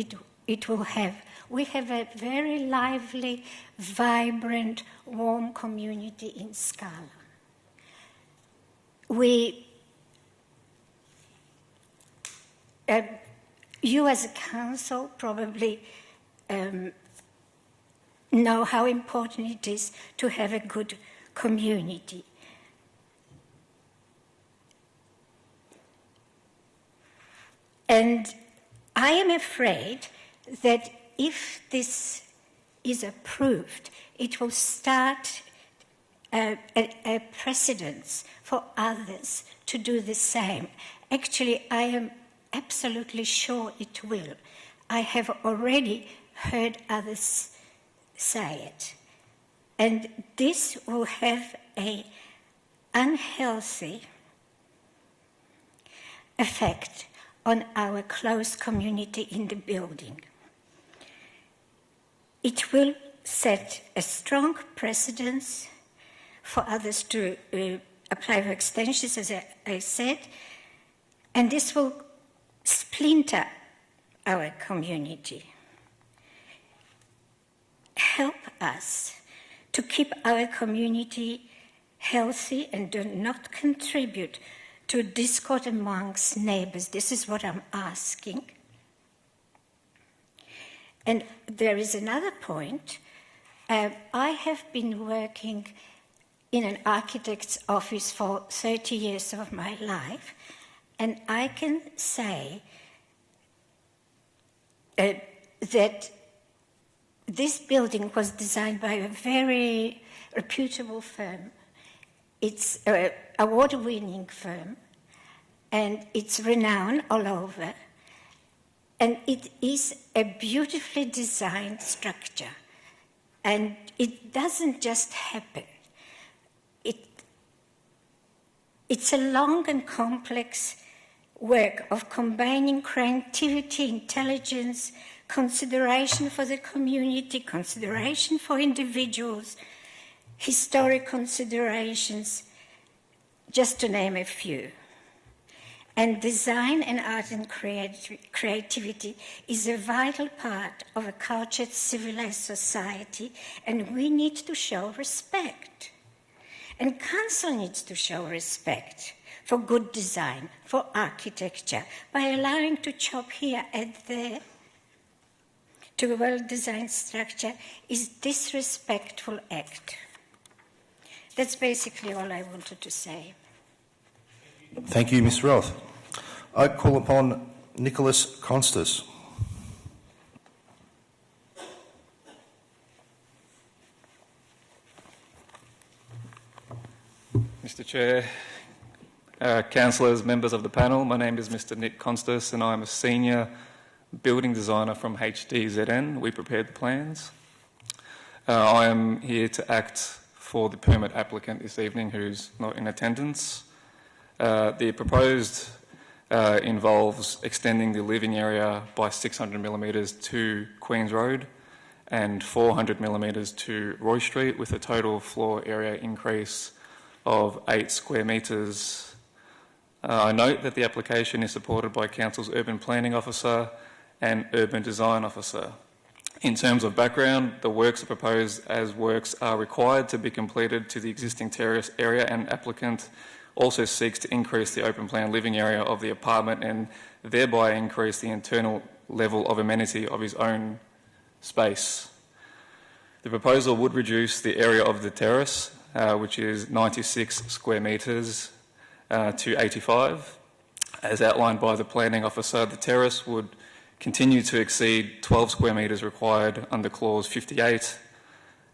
it will have. We have a very lively, vibrant, warm community in Scala. You as a council probably know how important it is to have a good community. And I am afraid that if this is approved, it will start a precedence for others to do the same. Actually, I am absolutely sure it will. I have already heard others say it. And this will have an unhealthy effect on our close community in the building. It will set a strong precedence for others to apply for extensions, as I said, and this will splinter our community. Help us to keep our community healthy and do not contribute to discord amongst neighbours. This is what I'm asking. And there is another point. I have been working in an architect's office for 30 years of my life, and I can say that this building was designed by a very reputable firm. It's an award-winning firm, and it's renowned all over. And it is a beautifully designed structure. And it doesn't just happen. It's a long and complex work of combining creativity, intelligence, consideration for the community, consideration for individuals, historic considerations, just to name a few. And design and art and creativity is a vital part of a cultured, civilized society, and we need to show respect. And council needs to show respect for good design, for architecture, by allowing to chop here and there to a well-designed structure is disrespectful act. That's basically all I wanted to say. Thank you, Ms Roth. I call upon Nicholas Constas. Mr Chair, councillors, members of the panel, my name is Mr Nick Constas and I'm a senior building designer from HDZN. We prepared the plans. I am here to act for the permit applicant this evening who's not in attendance. The proposed involves extending the living area by 600 millimetres to Queen's Road and 400 millimetres to Roy Street, with a total floor area increase of 8 square metres. I note that the application is supported by Council's Urban Planning Officer and Urban Design Officer. In terms of background, the works are proposed as works are required to be completed to the existing terrace area, and applicant also seeks to increase the open plan living area of the apartment and thereby increase the internal level of amenity of his own space. The proposal would reduce the area of the terrace, which is 96 square metres, to 85. As outlined by the planning officer, the terrace would continue to exceed 12 square metres required under clause 58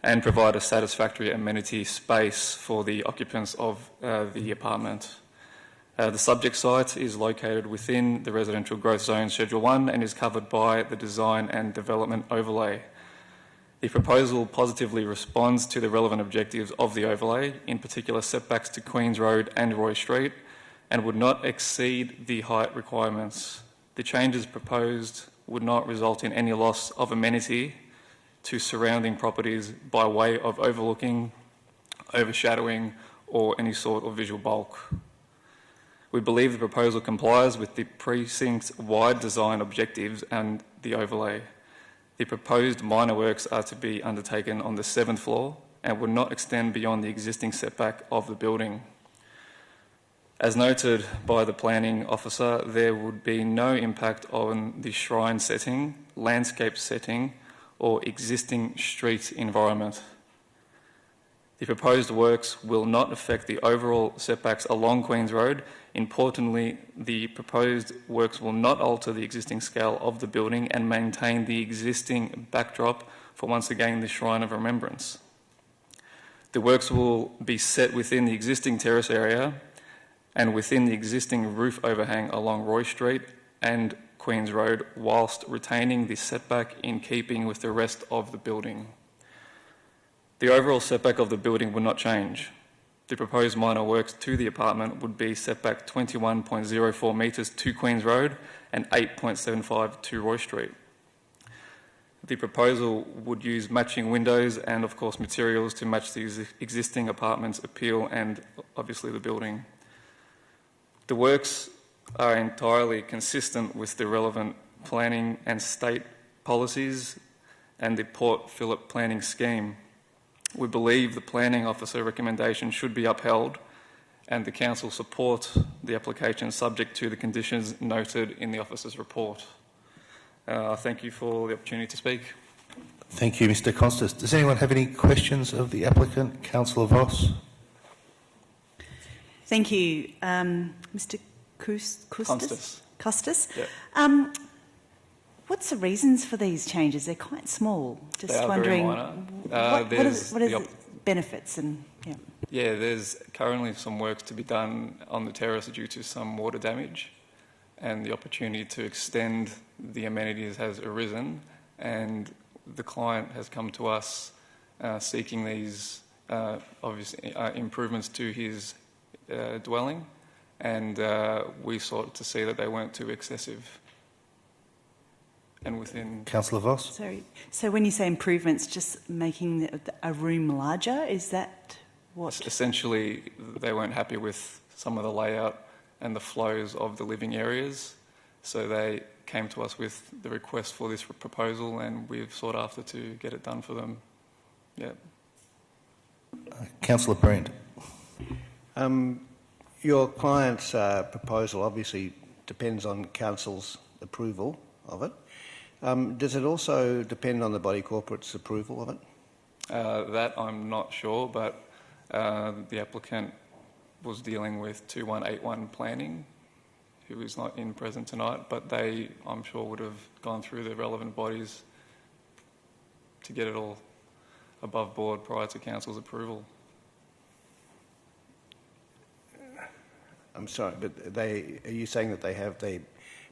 and provide a satisfactory amenity space for the occupants of the apartment. The subject site is located within the Residential Growth Zone Schedule 1 and is covered by the Design and Development Overlay. The proposal positively responds to the relevant objectives of the overlay, in particular setbacks to Queen's Road and Roy Street, and would not exceed the height requirements. The changes proposed would not result in any loss of amenity to surrounding properties by way of overlooking, overshadowing, or any sort of visual bulk. We believe the proposal complies with the precinct's wide design objectives and the overlay. The proposed minor works are to be undertaken on the 7th floor and would not extend beyond the existing setback of the building. As noted by the planning officer, there would be no impact on the shrine setting, landscape setting, or existing street environment. The proposed works will not affect the overall setbacks along Queen's Road. Importantly, the proposed works will not alter the existing scale of the building and maintain the existing backdrop for, once again, the Shrine of Remembrance. The works will be set within the existing terrace area and within the existing roof overhang along Roy Street and Queen's Road, whilst retaining the setback in keeping with the rest of the building. The overall setback of the building will not change. The proposed minor works to the apartment would be setback 21.04 metres to Queen's Road and 8.75 to Roy Street. The proposal would use matching windows and, of course, materials to match the existing apartment's appeal and, obviously, the building. The works are entirely consistent with the relevant planning and state policies and the Port Phillip planning scheme. We believe the planning officer recommendation should be upheld and the council support the application subject to the conditions noted in the officer's report. I thank you for the opportunity to speak. Thank you, Mr Constas. Does anyone have any questions of the applicant? Councillor Voss. Thank you. Mr Costas? Costas? Yeah. What's the reasons for these changes? They're quite small. Just They are wondering, very minor. what are the benefits? And Yeah, there's currently some work to be done on the terrace due to some water damage, and the opportunity to extend the amenities has arisen, and the client has come to us seeking these improvements to his dwelling, and we sought to see that they weren't too excessive. And within... Councillor Voss. sorry. So when you say improvements, just making a room larger, is that what? Essentially, they weren't happy with some of the layout and the flows of the living areas, so they came to us with the request for this proposal, and we've sought after to get it done for them. Yeah. Councillor Brand. Your client's proposal obviously depends on council's approval of it. Does it also depend on the body corporate's approval of it? That I'm not sure, but the applicant was dealing with 2181 planning, who is not in present tonight, but they, I'm sure, would have gone through the relevant bodies to get it all above board prior to council's approval. I'm sorry, but are you saying that they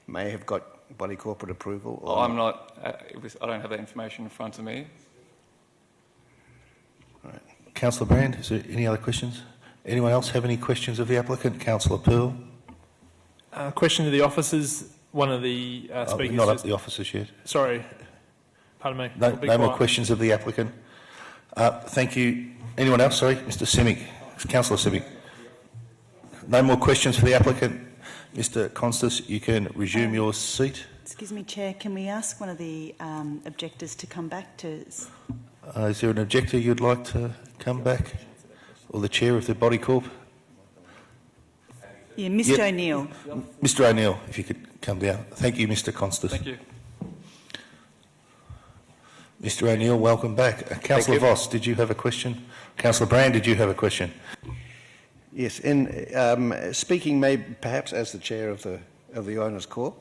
may have got body corporate approval? Or I'm not, I don't have that information in front of me. All right. Councillor Brand, is there any other questions? Anyone else have any questions of the applicant? Councillor Pearl. Question to the officers. One of the speakers... Not up the officers yet. Sorry. Pardon me. No more questions of the applicant. Thank you. Anyone else? Sorry, Mr Simic. Councillor Simic. No more questions for the applicant. Mr Constas, you can resume your seat. Excuse me, Chair, can we ask one of the objectors to come back to... Is there an objector you'd like to come back? Or the chair of the body corp? Yeah, Mr O'Neill. Mr O'Neill, if you could come down. Thank you, Mr Constas. Thank you. Mr O'Neill, welcome back. Councillor Voss, did you have a question? Councillor Brand, did you have a question? Yes, and speaking perhaps as the chair of the Owners Corp,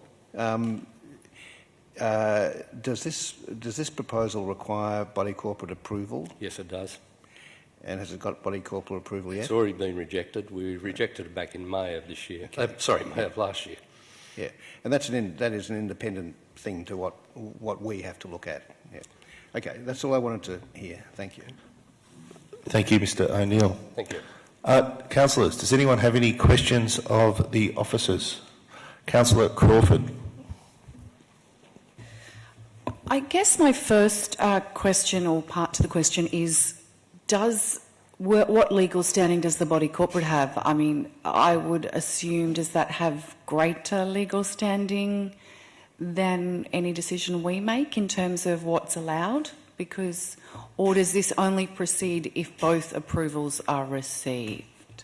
does this proposal require body corporate approval? Yes, it does. And has it got body corporate approval yet? It's already been rejected. We rejected it back in May of this year. Okay. May of last year. Yeah, and that is an independent thing to what we have to look at. Yeah. Okay, that's all I wanted to hear. Thank you. Thank you, Mr O'Neill. Thank you. Councillors, does anyone have any questions of the officers? Councillor Crawford. I guess my first question, or part to the question, is what legal standing does the body corporate have? I mean, I would assume, does that have greater legal standing than any decision we make in terms of what's allowed? Or does this only proceed if both approvals are received?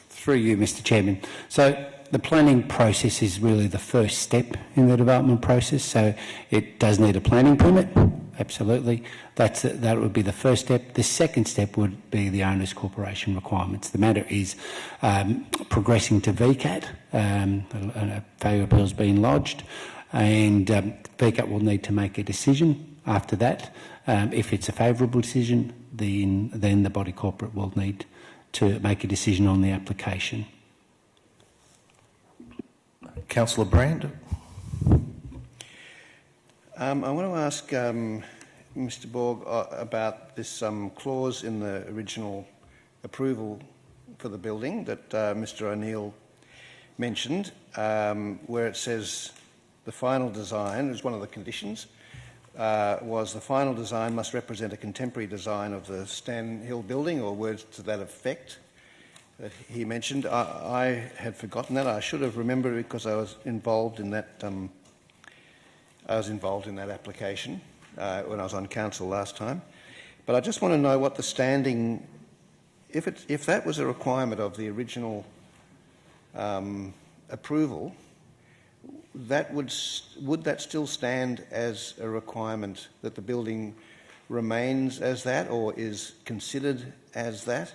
Through you, Mr Chairman. So the planning process is really the first step in the development process, so it does need a planning permit, absolutely. That would be the first step. The second step would be the Owners Corporation requirements. The matter is progressing to VCAT, a value appeal has been lodged, and VCAT will need to make a decision after that. If it's a favourable decision, then the body corporate will need to make a decision on the application. Councillor Brand. I want to ask Mr Borg about this clause in the original approval for the building that Mr O'Neill mentioned, where it says the final design is one of the conditions, was the final design must represent a contemporary design of the Stan Hill building, or words to that effect that he mentioned. I had forgotten that. I should have remembered it because I was involved in that. Application when I was on council last time. But I just want to know what the standing, if that was a requirement of the original approval, that would that still stand as a requirement that the building remains as that or is considered as that?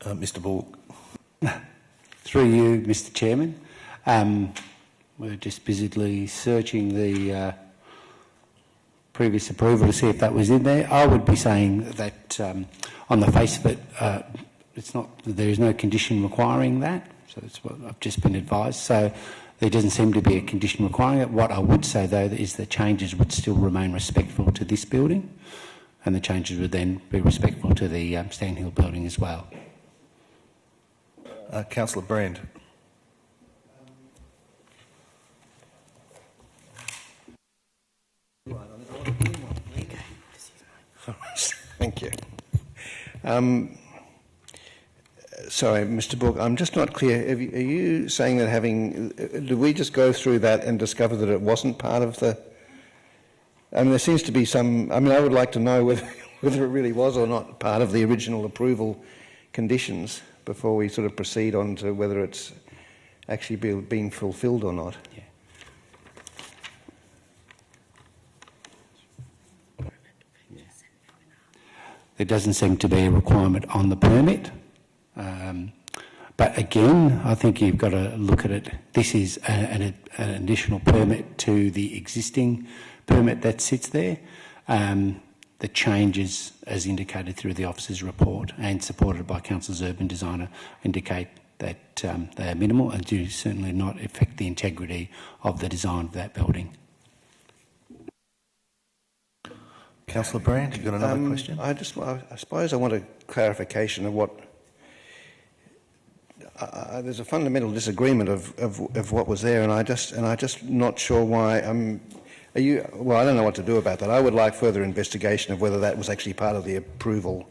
Mr. Bull. Through you, Mr. Chairman. We're just busily searching the previous approval to see if that was in there. I would be saying that on the face of it, there is no condition requiring that. So that's what I've just been advised. So there doesn't seem to be a condition requiring it. What I would say, though, is the changes would still remain respectful to this building, and the changes would then be respectful to the Stanhill building as well. Councillor Brand. Thank you. Sorry, Mr. Book, I'm just not clear. Are you saying that did we just go through that and discover that it wasn't part of the... I mean, there seems to be some... I mean, I would like to know whether it really was or not part of the original approval conditions before we sort of proceed on to whether it's actually been fulfilled or not. Yeah. There doesn't seem to be a requirement on the permit. But again, I think you've got to look at it. This is an additional permit to the existing permit that sits there. The changes, as indicated through the officer's report and supported by Council's urban designer, indicate that they are minimal and do certainly not affect the integrity of the design of that building. Councillor Brand, you've got another question? I suppose I want a clarification of what... there's a fundamental disagreement of what was there, and I just not sure why. Well, I don't know what to do about that. I would like further investigation of whether that was actually part of the approval,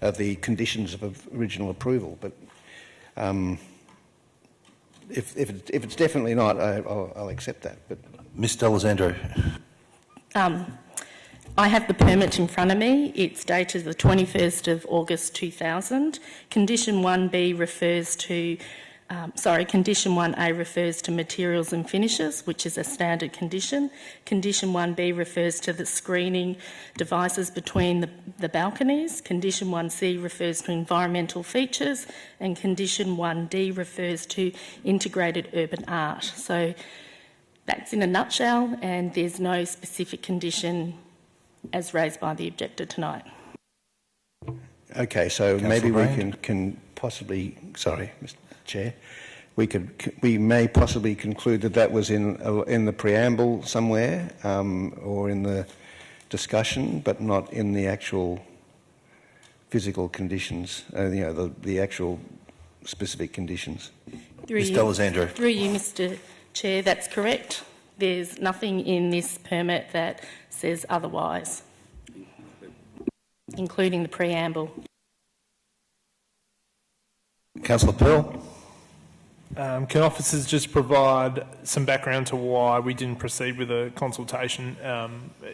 of the conditions of original approval. But if it's definitely not, I'll accept that. But Ms. D'Alessandro. I have the permit in front of me. It's dated the 21st of August 2000. Condition 1B refers to, Condition 1A refers to materials and finishes, which is a standard condition. Condition 1B refers to the screening devices between the balconies. Condition 1C refers to environmental features, and Condition 1D refers to integrated urban art. So that's in a nutshell, and there's no specific condition as raised by the objector tonight. Okay, so maybe we can possibly, sorry, Mr. Chair, we may possibly conclude that was in the preamble somewhere, or in the discussion, but not in the actual physical conditions, the actual specific conditions. Ms. D'Alessandro. Through you, Mr. Chair, that's correct. There's nothing in this permit that says otherwise, including the preamble. Councillor Pearl. Can officers just provide some background to why we didn't proceed with a consultation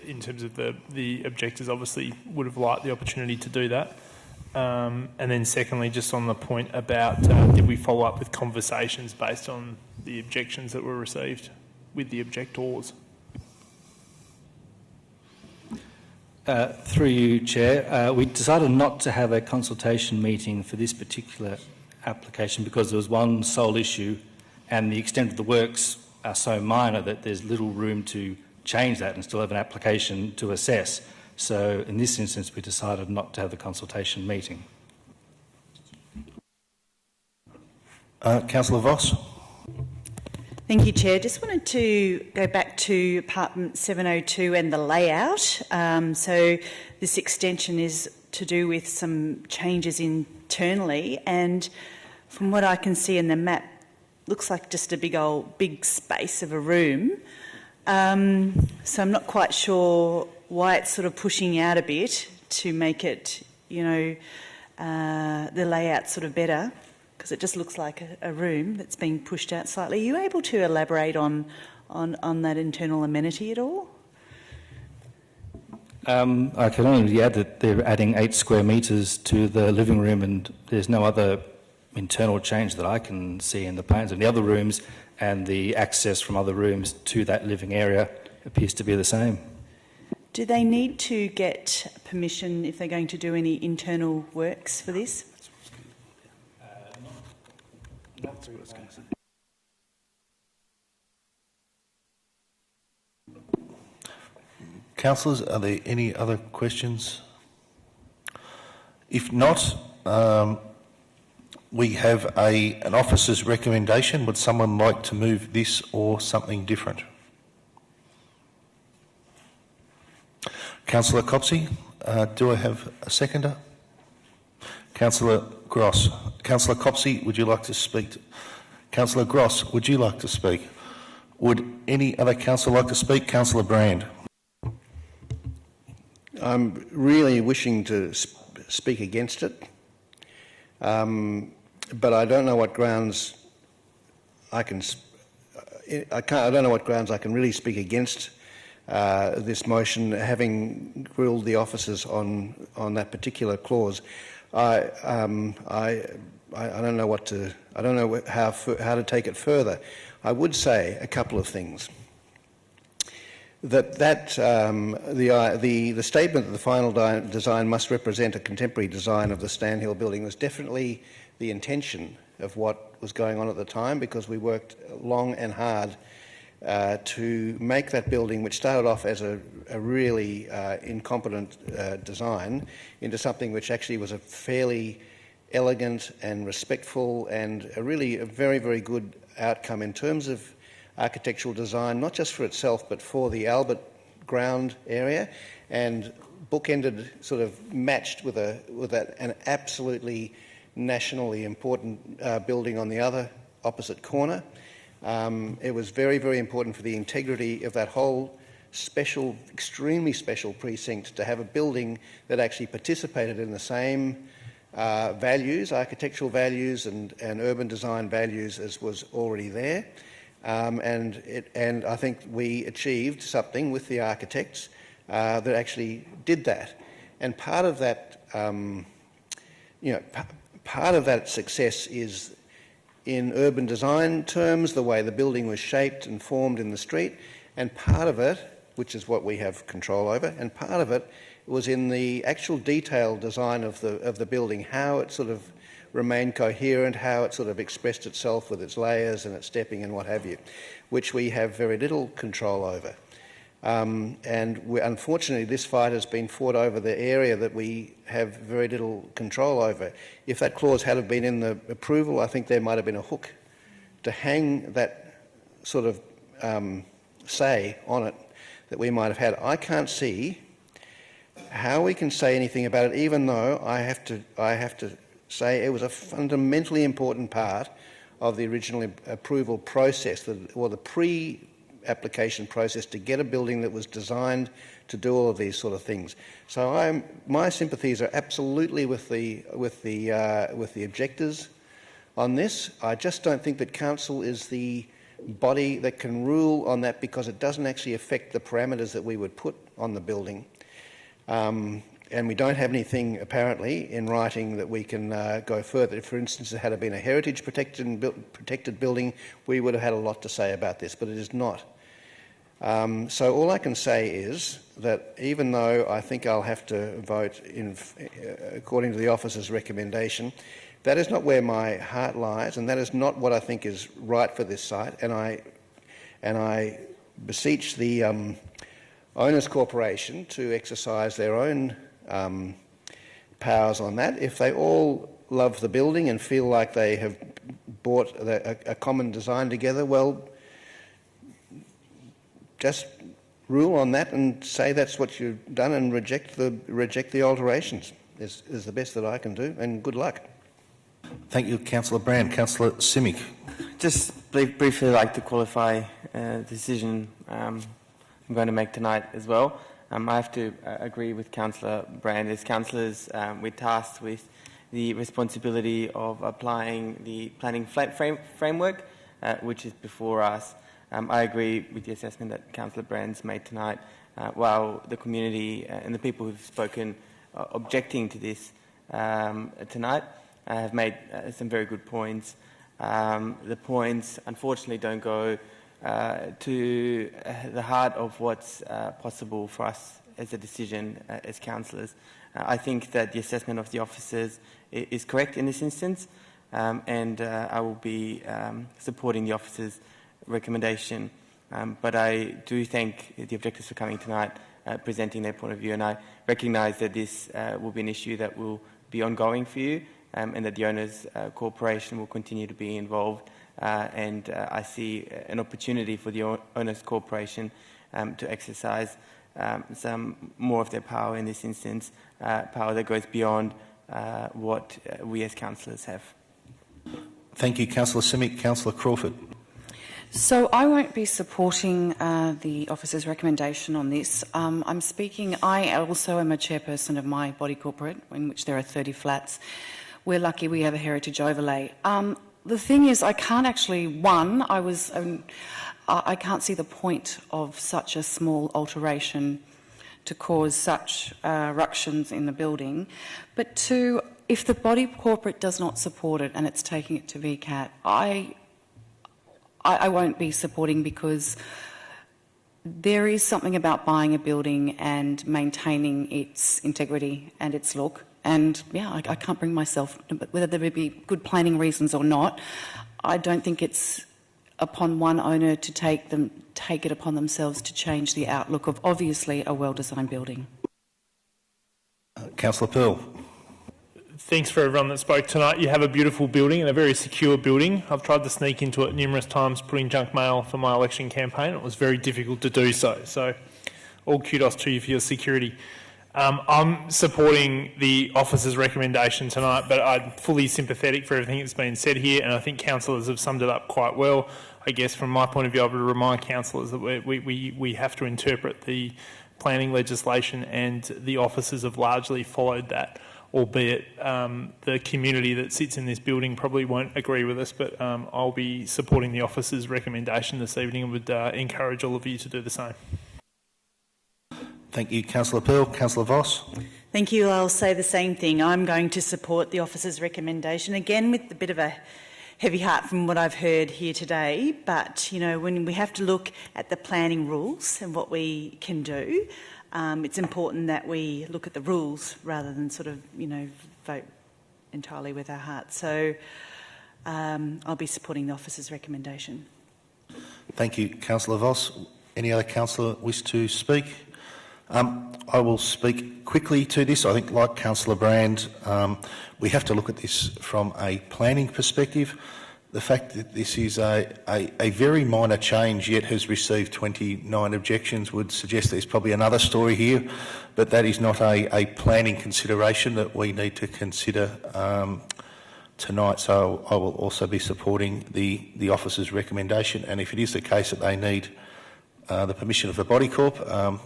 in terms of the objectors obviously would have liked the opportunity to do that? And then secondly, just on the point about did we follow up with conversations based on the objections that were received with the objectors? Through you, Chair, we decided not to have a consultation meeting for this particular application because there was one sole issue and the extent of the works are so minor that there's little room to change that and still have an application to assess. So in this instance, we decided not to have the consultation meeting. Councillor Voss. Thank you, Chair. Just wanted to go back to apartment 702 and the layout. So this extension is to do with some changes internally, and from what I can see in the map, looks like just a big space of a room. So I'm not quite sure why it's sort of pushing out a bit to make it, the layout sort of better, because it just looks like a room that's being pushed out slightly. Are you able to elaborate on that internal amenity at all? I can only add that they're adding 8 square metres to the living room, and there's no other internal change that I can see in the plans. And the other rooms and the access from other rooms to that living area appears to be the same. Do they need to get permission if they're going to do any internal works for this? Councillors, are there any other questions? If not, we have an officer's recommendation. Would someone like to move this or something different? Councillor Copsey, do I have a seconder? Councillor Gross. Councillor Copsey, would you like to speak? Councillor Gross, would you like to speak? Would any other councillor like to speak? Councillor Brand. I'm really wishing to speak against it, but I don't know what grounds I can. I don't know what grounds I can really speak against this motion, having grilled the officers on that particular clause. I don't know what to. I don't know how to take it further. I would say a couple of things. The statement that the final design must represent a contemporary design of the Stanhill building was definitely the intention of what was going on at the time, because we worked long and hard to make that building, which started off as a really incompetent design, into something which actually was a fairly elegant and respectful and a very, very good outcome in terms of architectural design, not just for itself but for the Albert ground area, and bookended, sort of matched with an absolutely nationally important building on the other opposite corner. It was very, very important for the integrity of that whole special, extremely special precinct to have a building that actually participated in the same values, architectural values and urban design values as was already there. And I think we achieved something with the architects that actually did that. And part of that, part of that success is, in urban design terms, the way the building was shaped and formed in the street, and part of it, which is what we have control over, and part of it was in the actual detailed design of the building, how it sort of remained coherent, how it sort of expressed itself with its layers and its stepping and what have you, which we have very little control over. Unfortunately, this fight has been fought over the area that we have very little control over. If that clause had have been in the approval, I think there might have been a hook to hang that sort of say on it that we might have had. I can't see how we can say anything about it, even though I have to say it was a fundamentally important part of the original approval process, or the pre-application process, to get a building that was designed to do all of these sort of things. So my sympathies are absolutely with the objectors on this. I just don't think that council is the body that can rule on that, because it doesn't actually affect the parameters that we would put on the building. And we don't have anything, apparently, in writing that we can go further. If, for instance, it had been a heritage protected building, we would have had a lot to say about this, but it is not. So all I can say is that even though I think I'll have to vote according to the officer's recommendation, that is not where my heart lies, and that is not what I think is right for this site. And I beseech the Owners Corporation to exercise their own powers on that. If they all love the building and feel like they have brought a common design together, well, just rule on that and say that's what you've done, and reject the alterations is the best that I can do, and good luck. Thank you, Councillor Brand. Councillor Simic. Just briefly like to qualify the decision I'm going to make tonight as well. I have to agree with Councillor Brand. As councillors, we're tasked with the responsibility of applying the planning framework, which is before us. I agree with the assessment that Councillor Brand's made tonight. while the community and the people who've spoken objecting to this tonight have made some very good points. The points, unfortunately, don't go to the heart of what's possible for us as a decision as councillors. I think that the assessment of the officers is correct in this instance, and I will be supporting the officers' recommendation. But I do thank the objectors for coming tonight, presenting their point of view, and I recognise that this will be an issue that will be ongoing for you, and that the Owners Corporation will continue to be involved. And I see an opportunity for the Owners Corporation to exercise some more of their power in this instance, power that goes beyond what we as councillors have. Thank you, Councillor Simic. Councillor Crawford. So I won't be supporting the officer's recommendation on this. I'm speaking, I also am a chairperson of my body corporate, in which there are 30 flats. We're lucky we have a heritage overlay. The thing is, I can't actually, I can't see the point of such a small alteration to cause such ructions in the building. But two, if the body corporate does not support it and it's taking it to VCAT, I won't be supporting, because there is something about buying a building and maintaining its integrity and its look. And yeah, I can't bring myself, whether there would be good planning reasons or not, I don't think it's upon one owner to take it upon themselves to change the outlook of obviously a well-designed building. Councillor Pearl. Thanks for everyone that spoke tonight. You have a beautiful building and a very secure building. I've tried to sneak into it numerous times putting junk mail for my election campaign. It was very difficult to do so. So all kudos to you for your security. I'm supporting the officer's recommendation tonight, but I'm fully sympathetic for everything that's been said here, and I think councillors have summed it up quite well. I guess from my point of view, I would remind councillors that we have to interpret the planning legislation, and the officers have largely followed that, albeit the community that sits in this building probably won't agree with us, but I'll be supporting the officer's recommendation this evening and would encourage all of you to do the same. Thank you, Councillor Pearl. Councillor Voss. Thank you. I'll say the same thing. I'm going to support the officer's recommendation, again with a bit of a heavy heart from what I've heard here today. But, you know, when we have to look at the planning rules and what we can do, it's important that we look at the rules rather than sort of, you know, vote entirely with our hearts. So I'll be supporting the officer's recommendation. Thank you, Councillor Voss. Any other councillor wish to speak? I will speak quickly to this. I think, like Councillor Brand, we have to look at this from a planning perspective. The fact that this is a very minor change yet has received 29 objections would suggest there's probably another story here, but that is not a planning consideration that we need to consider tonight. So I will also be supporting the officer's recommendation, and if it is the case that they need the permission of the Body Corp,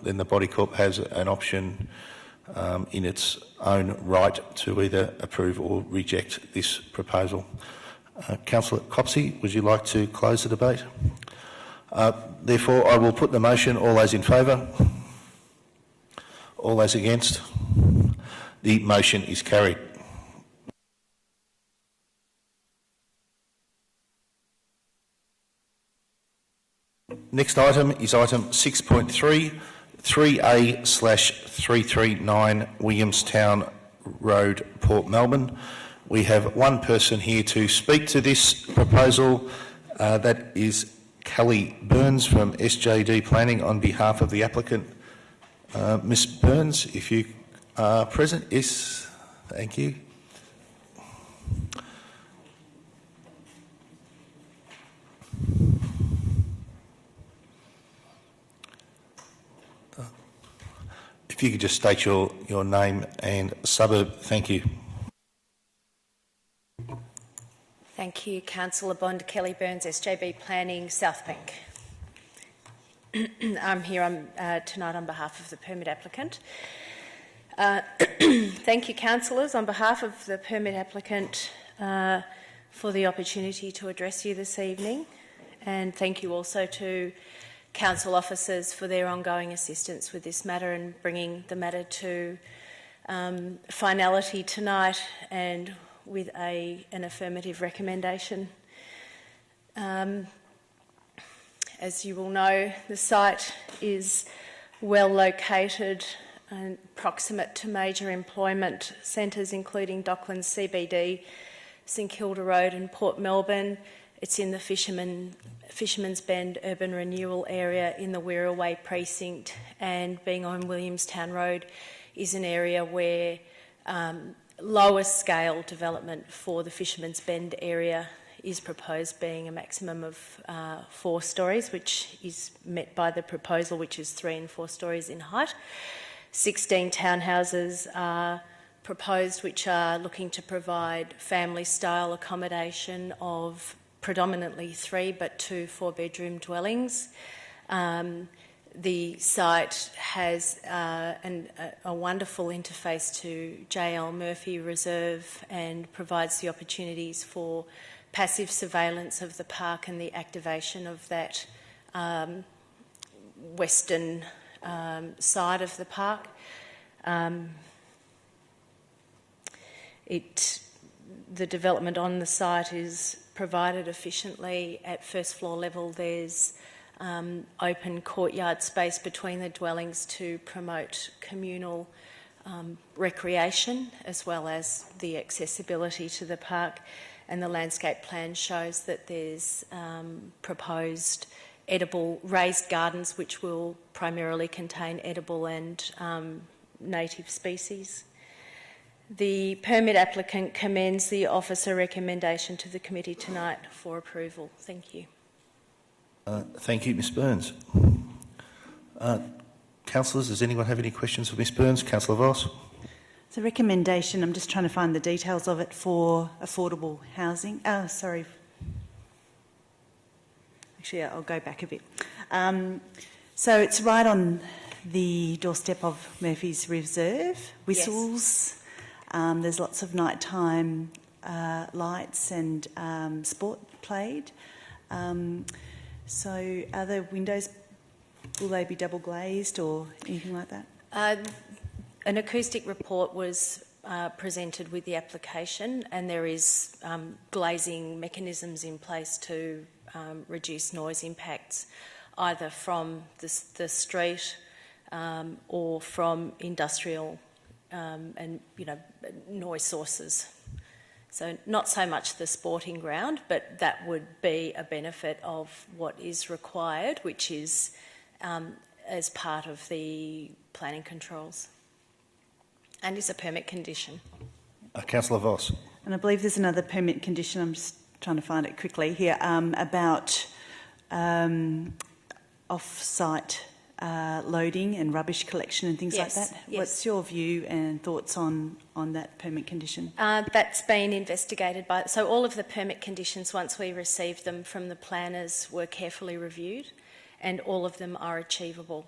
then the Body Corp has an option in its own right to either approve or reject this proposal. Councillor Copsey, would you like to close the debate? Therefore, I will put the motion. All those in favour? All those against? The motion is carried. Next item is item 6.3, 3A/339 Williamstown Road, Port Melbourne. We have one person here to speak to this proposal. That is Kelly Burns from SJD Planning on behalf of the applicant. Ms Burns, if you are present. Yes, thank you. If you could just state your name and suburb, thank you. Thank you, Councillor Bond. Kelly Burns, SJB Planning, Southbank. I'm here tonight on behalf of the permit applicant. Thank you, councillors, on behalf of the permit applicant for the opportunity to address you this evening, and thank you also to council officers for their ongoing assistance with this matter and bringing the matter to finality tonight, and with an affirmative recommendation. As you will know, the site is well located and proximate to major employment centres including Docklands CBD, St Kilda Road and Port Melbourne. It's in the Fishermans Bend urban renewal area in the Wirraway Precinct, and being on Williamstown Road is an area where lower scale development for the Fishermans Bend area is proposed, being a maximum of 4 stories, which is met by the proposal, which is 3 and 4 stories in height. 16 townhouses are proposed, which are looking to provide family-style accommodation of predominantly 3 but 2 4-bedroom dwellings. The site has a wonderful interface to JL Murphy Reserve and provides the opportunities for passive surveillance of the park and the activation of that western side of the park. The development on the site is provided efficiently. At first floor level there's open courtyard space between the dwellings to promote communal recreation as well as the accessibility to the park, and the landscape plan shows that there's proposed edible raised gardens which will primarily contain edible and native species. The permit applicant commends the officer recommendation to the committee tonight for approval. Thank you. Thank you, Ms Burns. Councillors, does anyone have any questions for Ms Burns? Councillor Voss. The recommendation, I'm just trying to find the details of it, for affordable housing. Oh, sorry. Actually, I'll go back a bit. So it's right on the doorstep of Murphy's Reserve, whistles. Yes. There's lots of nighttime lights and sport played. So are the windows, will they be double glazed or anything like that? An acoustic report was presented with the application, and there is glazing mechanisms in place to reduce noise impacts either from the street or from industrial and noise sources. So not so much the sporting ground, but that would be a benefit of what is required, which is as part of the planning controls and is a permit condition. Councillor Voss. And I believe there's another permit condition, I'm just trying to find it quickly here, about off-site loading and rubbish collection and things like that. Yes. What's your view and thoughts on that permit condition? That's been investigated by... So all of the permit conditions, once we received them from the planners, were carefully reviewed, and all of them are achievable.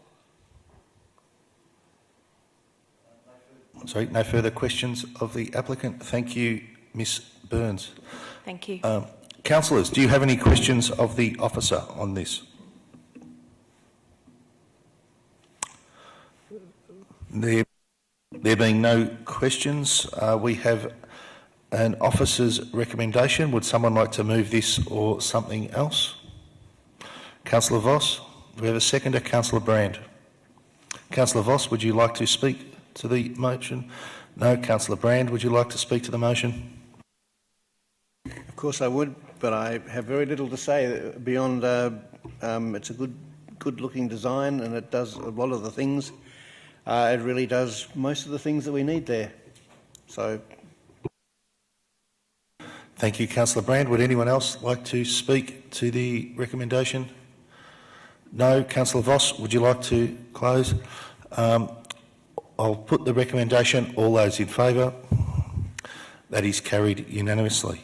Sorry, no further questions of the applicant. Thank you, Ms Burns. Thank you. Councillors, do you have any questions of the officer on this? There being no questions, we have an officer's recommendation. Would someone like to move this or something else? Councillor Voss. We have a seconder, Councillor Brand. Councillor Voss, would you like to speak to the motion? No. Councillor Brand, would you like to speak to the motion? Of course I would, but I have very little to say beyond it's a good-looking design, and it does a lot of the things. It really does most of the things that we need there. So, thank you, Councillor Brand. Would anyone else like to speak to the recommendation? No. Councillor Voss, would you like to close? I'll put the recommendation. All those in favour? That is carried unanimously.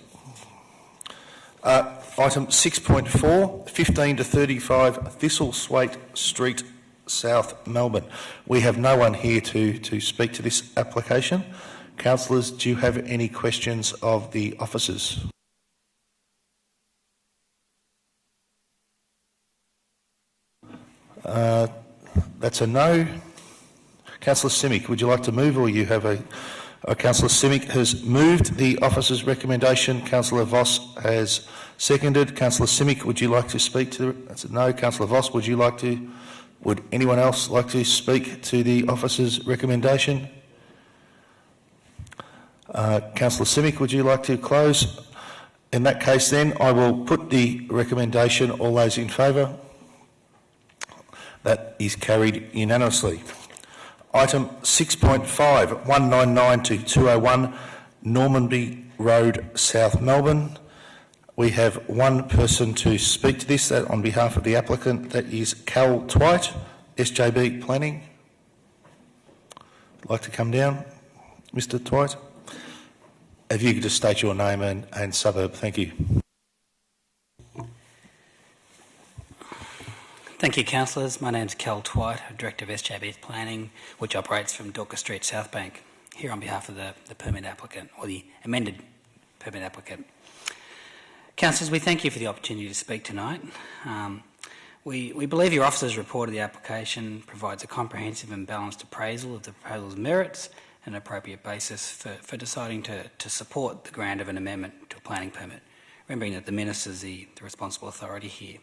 Item 6.4, 15 to 35 Thistlethwaite Street, South Melbourne. We have no one here to speak to this application. Councillors, do you have any questions of the officers? That's a no. Councillor Simic, would you like to move, or you have a... Councillor Simic has moved the officer's recommendation. Councillor Voss has seconded. Councillor Simic, would you like to speak to... That's a no. Councillor Voss, would you like to... Would anyone else like to speak to the officer's recommendation? Councillor Simic, would you like to close? In that case then, I will put the recommendation. All those in favour? That is carried unanimously. Item 6.5, 199 to 201 Normanby Road, South Melbourne. We have one person to speak to this on behalf of the applicant. That is Thistlethwaite, SJB Planning. Like to come down, Mr. Thwaite? If you could just state your name and suburb, thank you. Thank you, councillors. My name is Thistlethwaite, Director of SJB Planning, which operates from Dorcas Street, Southbank, here on behalf of the permit applicant, or the amended permit applicant. Councillors, we thank you for the opportunity to speak tonight. We believe your officer's report of the application provides a comprehensive and balanced appraisal of the proposal's merits and an appropriate basis for deciding to support the grant of an amendment to a planning permit, remembering that the Minister is the responsible authority here.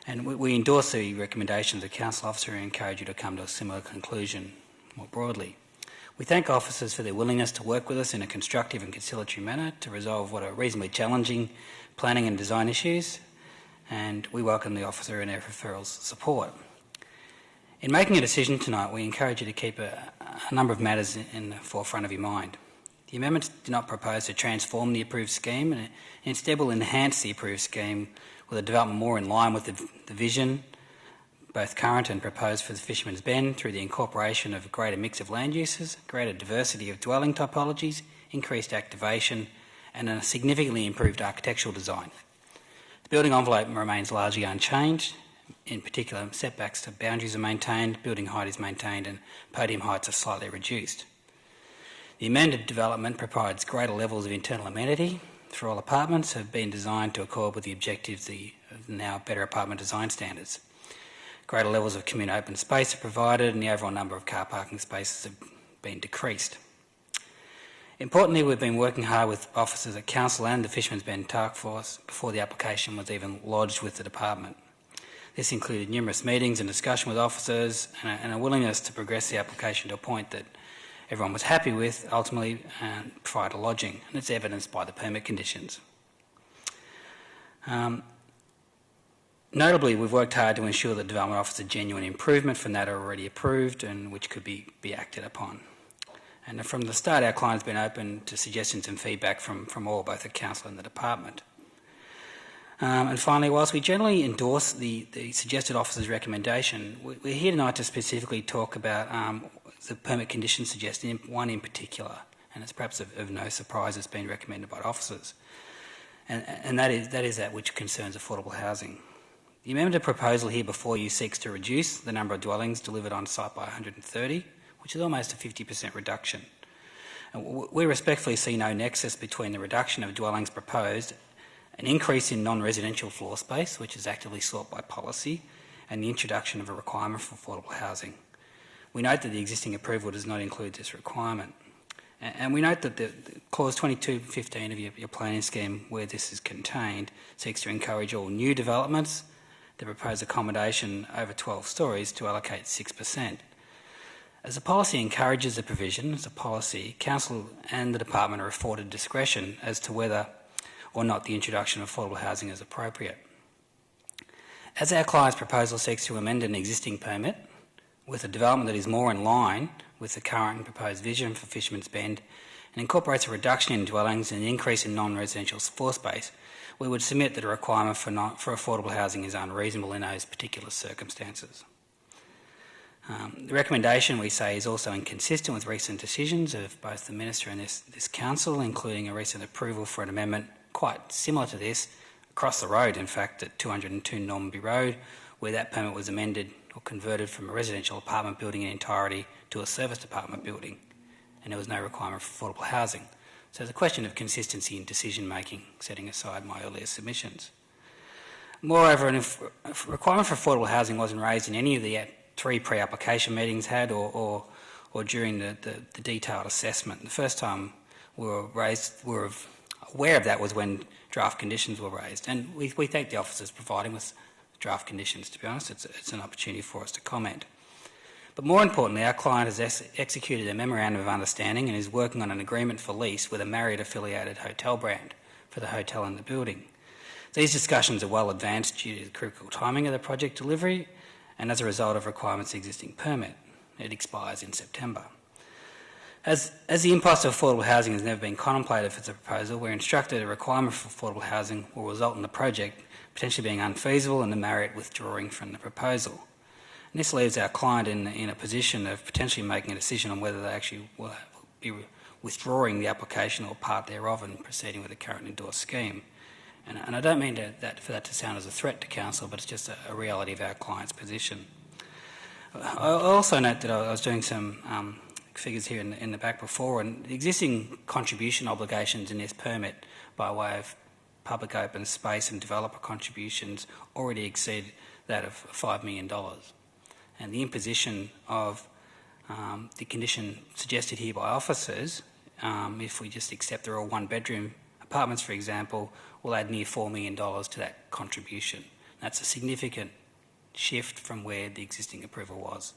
And we endorse the recommendations of the Council Officer and encourage you to come to a similar conclusion more broadly. We thank officers for their willingness to work with us in a constructive and conciliatory manner to resolve what are reasonably challenging planning and design issues, and we welcome the officer and their referrals support. In making a decision tonight, we encourage you to keep a number of matters in the forefront of your mind. The amendments do not propose to transform the approved scheme, and instead will enhance the approved scheme with a development more in line with the vision, both current and proposed for the Fishermans Bend, through the incorporation of a greater mix of land uses, greater diversity of dwelling typologies, increased activation, and a significantly improved architectural design. The building envelope remains largely unchanged. In particular, setbacks to boundaries are maintained, building height is maintained, and podium heights are slightly reduced. The amended development provides greater levels of internal amenity for all apartments, have been designed to accord with the objectives of now better apartment design standards. Greater levels of communal open space are provided, and the overall number of car parking spaces have been decreased. Importantly, we've been working hard with officers at Council and the Fishermans Bend Task Force before the application was even lodged with the department. This included numerous meetings and discussion with officers and a willingness to progress the application to a point that everyone was happy with, ultimately prior to lodging, and it's evidenced by the permit conditions. Notably, we've worked hard to ensure that development offers a genuine improvement from that already approved and which could be acted upon. And from the start, our client's been open to suggestions and feedback from all, both the council and the department. And finally, whilst we generally endorse the suggested officer's recommendation, we're here tonight to specifically talk about the permit conditions suggested, one in particular, and it's perhaps of no surprise it's been recommended by officers, and that is that which concerns affordable housing. The amended proposal here before you seeks to reduce the number of dwellings delivered on site by 130, which is almost a 50% reduction. And we respectfully see no nexus between the reduction of dwellings proposed, an increase in non-residential floor space, which is actively sought by policy, and the introduction of a requirement for affordable housing. We note that the existing approval does not include this requirement. And we note that the clause 22.15 of your planning scheme, where this is contained, seeks to encourage all new developments that propose accommodation over 12 storeys to allocate 6%. As the policy encourages the provision, as a policy, Council and the Department are afforded discretion as to whether or not the introduction of affordable housing is appropriate. As our client's proposal seeks to amend an existing permit with a development that is more in line with the current and proposed vision for Fishermans Bend and incorporates a reduction in dwellings and an increase in non-residential floor space, we would submit that a requirement for affordable housing is unreasonable in those particular circumstances. The recommendation, we say, is also inconsistent with recent decisions of both the Minister and this Council, including a recent approval for an amendment quite similar to this, across the road, in fact, at 202 Normanby Road, where that permit was amended or converted from a residential apartment building in entirety to a serviced apartment building, and there was no requirement for affordable housing. So it's a question of consistency in decision-making, setting aside my earlier submissions. Moreover, if a requirement for affordable housing wasn't raised in any of the 3 pre-application meetings had or during the detailed assessment. The first time we were aware of that was when draft conditions were raised, and we thank the officers providing us draft conditions. To be honest, it's an opportunity for us to comment. But more importantly, our client has executed a memorandum of understanding and is working on an agreement for lease with a Marriott-affiliated hotel brand for the hotel and the building. These discussions are well advanced due to the critical timing of the project delivery and as a result of requirements existing permit. It expires in September. As the impost of affordable housing has never been contemplated for the proposal, we're instructed a requirement for affordable housing will result in the project potentially being unfeasible and the Marriott withdrawing from the proposal. And this leaves our client in a position of potentially making a decision on whether they actually will be withdrawing the application or part thereof and proceeding with the current endorsed scheme. And I don't mean for that to sound as a threat to council, but it's just a reality of our client's position. I also note that I was doing some figures here in the back before, and the existing contribution obligations in this permit by way of public open space and developer contributions already exceed that of $5 million. And the imposition of the condition suggested here by officers, if we just accept they're all one-bedroom apartments, for example, will add near $4 million to that contribution. That's a significant shift from where the existing approval was.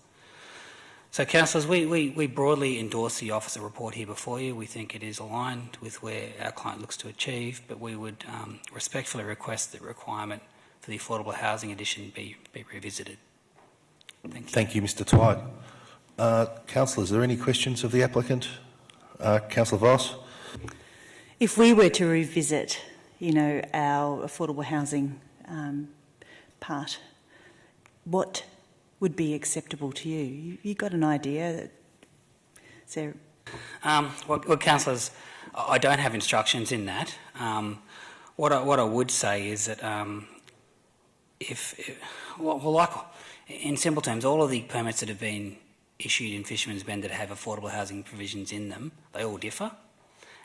So, councillors, we broadly endorse the officer report here before you. We think it is aligned with where our client looks to achieve, but we would respectfully request that requirement for the affordable housing addition be revisited. Thank you. Thank you, Mr. Twight. Councillors, are there any questions of the applicant? Councillor Voss? If we were to revisit, our affordable housing part, what would be acceptable to you? You got an idea? Well, councillors, I don't have instructions in that. What I would say is that in simple terms, all of the permits that have been issued in Fishermans Bend that have affordable housing provisions in them, they all differ,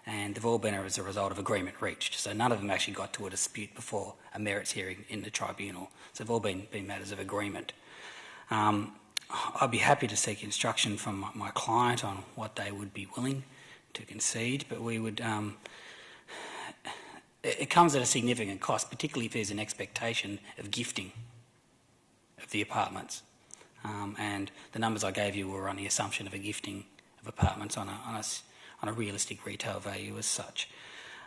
and they've all been as a result of agreement reached. So none of them actually got to a dispute before a merits hearing in the tribunal. So they've all been matters of agreement. I'd be happy to seek instruction from my client on what they would be willing to concede, but we would. It comes at a significant cost, particularly if there's an expectation of gifting of the apartments. And the numbers I gave you were on the assumption of a gifting of apartments on a realistic retail value as such.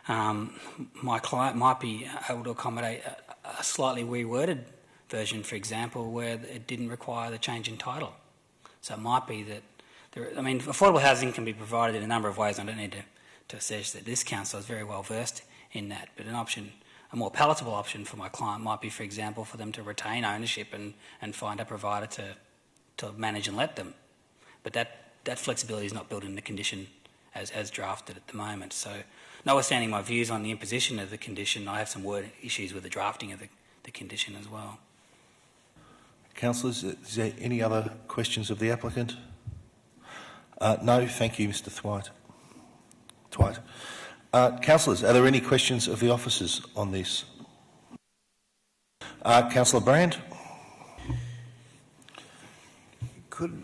My client might be able to accommodate a slightly reworded version, for example, where it didn't require the change in title. So it might be that affordable housing can be provided in a number of ways. I don't need to assess that this council is very well versed in that, but a more palatable option for my client might be, for example, for them to retain ownership and find a provider to manage and let them. But that flexibility is not built in the condition as drafted at the moment. So, notwithstanding my views on the imposition of the condition, I have some word issues with the drafting of the condition as well. Councillors, is there any other questions of the applicant? No, thank you, Mr. Twight. Councillors, are there any questions of the officers on this? Councillor Brand? Could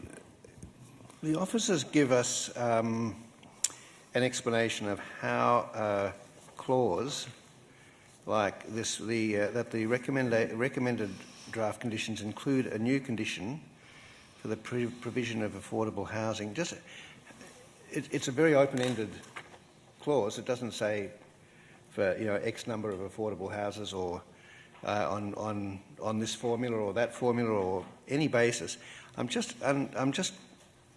the officers give us an explanation of how a clause like this, that the recommended draft conditions include a new condition for the provision of affordable housing? It's a very open-ended clause. It doesn't say for X number of affordable houses or on this formula or that formula or any basis. I'm just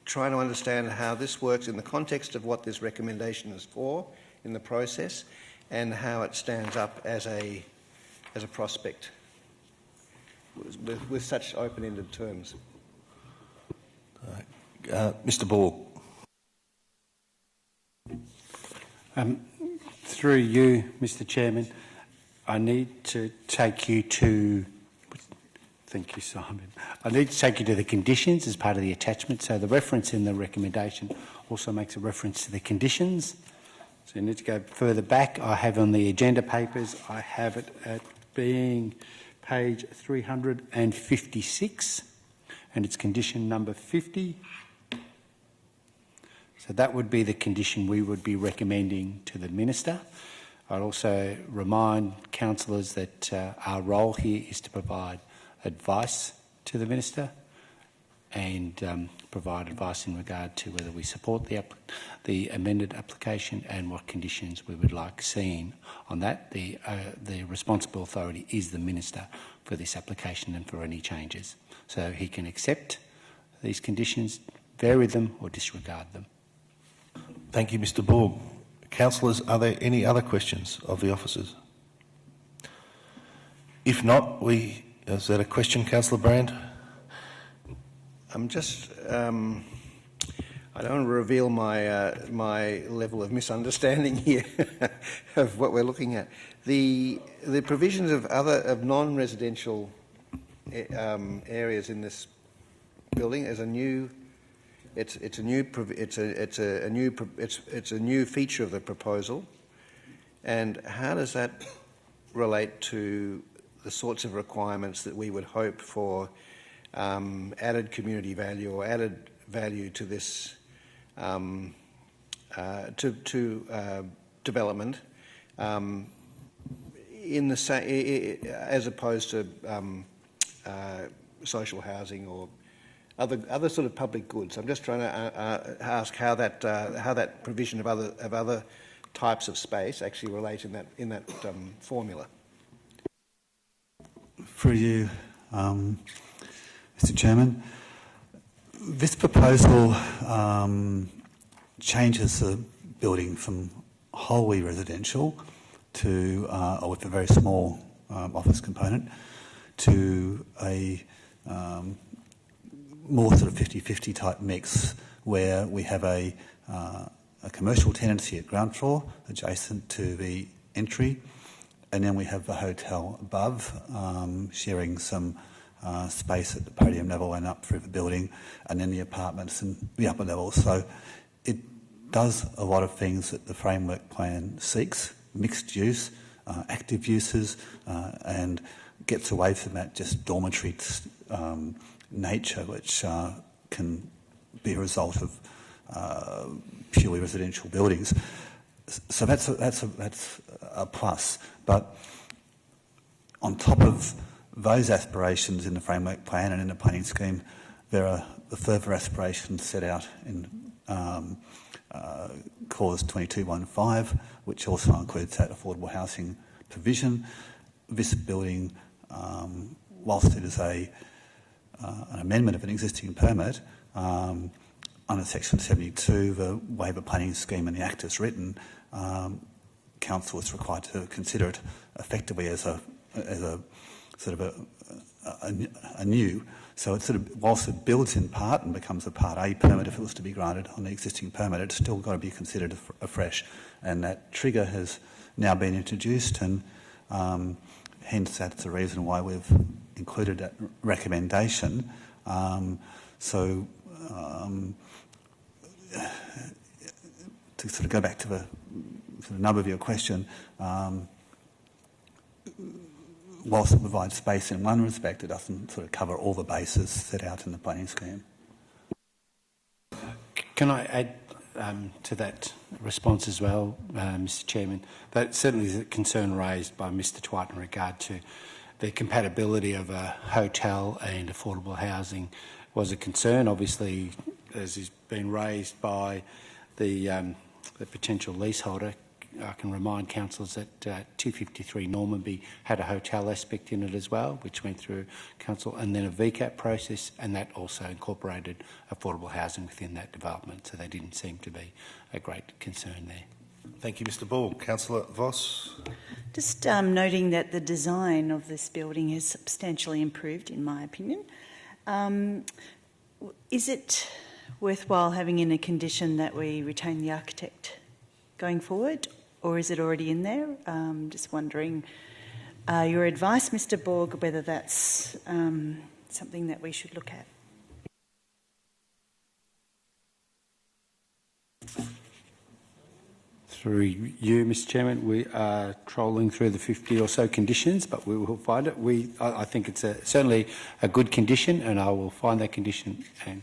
trying to understand how this works in the context of what this recommendation is for in the process, and how it stands up as a prospect with such open-ended terms. Mr. Ball. Through you, Mr. Chairman, I need to take you to... Thank you, Simon. I need to take you to the conditions as part of the attachment. So the reference in the recommendation also makes a reference to the conditions. So you need to go further back. I have on the agenda papers, I have it at being page 356, and it's condition number 50. So that would be the condition we would be recommending to the Minister. I'd also remind councillors that our role here is to provide advice to the Minister and provide advice in regard to whether we support the amended application and what conditions we would like seen on that. The responsible authority is the Minister for this application and for any changes. So he can accept these conditions, vary them or disregard them. Thank you, Mr. Borg. Councillors, are there any other questions of the officers? If not, is that a question, Councillor Brand? I'm just, I don't want to reveal my level of misunderstanding here of what we're looking at. The provisions of non-residential areas in this building as a new. It's a new feature of the proposal, and how does that relate to the sorts of requirements that we would hope for added community value or added value to this development in the as opposed to social housing or other sort of public goods? I'm just trying to ask how that provision of other types of space actually relate in that formula. For you, Mr. Chairman, this proposal changes the building from wholly residential to, or with a very small office component, to a more sort of 50-50 type mix where we have a commercial tenancy at ground floor adjacent to the entry, and then we have the hotel above sharing some space at the podium level and up through the building, and then the apartments in the upper level. So it does a lot of things that the framework plan seeks: mixed use, active uses, and gets away from that just dormitory nature, which can be a result of purely residential buildings. So that's a plus. But on top of those aspirations in the framework plan and in the planning scheme, there are the further aspirations set out in Clause 2215, which also includes that affordable housing provision. This building, whilst it is an amendment of an existing permit, under Section 72, the way the planning scheme and the Act is written, Council is required to consider it effectively as a sort of a new. So it sort of, whilst it builds in part and becomes a Part A permit if it was to be granted on the existing permit, it's still got to be considered afresh. And that trigger has now been introduced, and hence that's the reason why we've included that recommendation. To sort of go back to the sort of nub of your question, whilst it provides space in one respect, it doesn't sort of cover all the bases set out in the planning scheme. Can I add to that response as well, Mr. Chairman? That certainly is a concern raised by Mr. Twite in regard to the compatibility of a hotel and affordable housing was a concern. Obviously, as has been raised by the potential leaseholder, I can remind councillors that 253 Normanby had a hotel aspect in it as well, which went through council, and then a VCAT process, and that also incorporated affordable housing within that development, so there didn't seem to be a great concern there. Thank you, Mr. Ball. Councillor Voss. Just noting that the design of this building has substantially improved, in my opinion. Is it worthwhile having in a condition that we retain the architect going forward, or is it already in there? Just wondering your advice, Mr. Borg, whether that's something that we should look at. Through you, Mr Chairman, we are trolling through the 50 or so conditions, but we will find it. I think it's certainly a good condition, and I will find that condition. And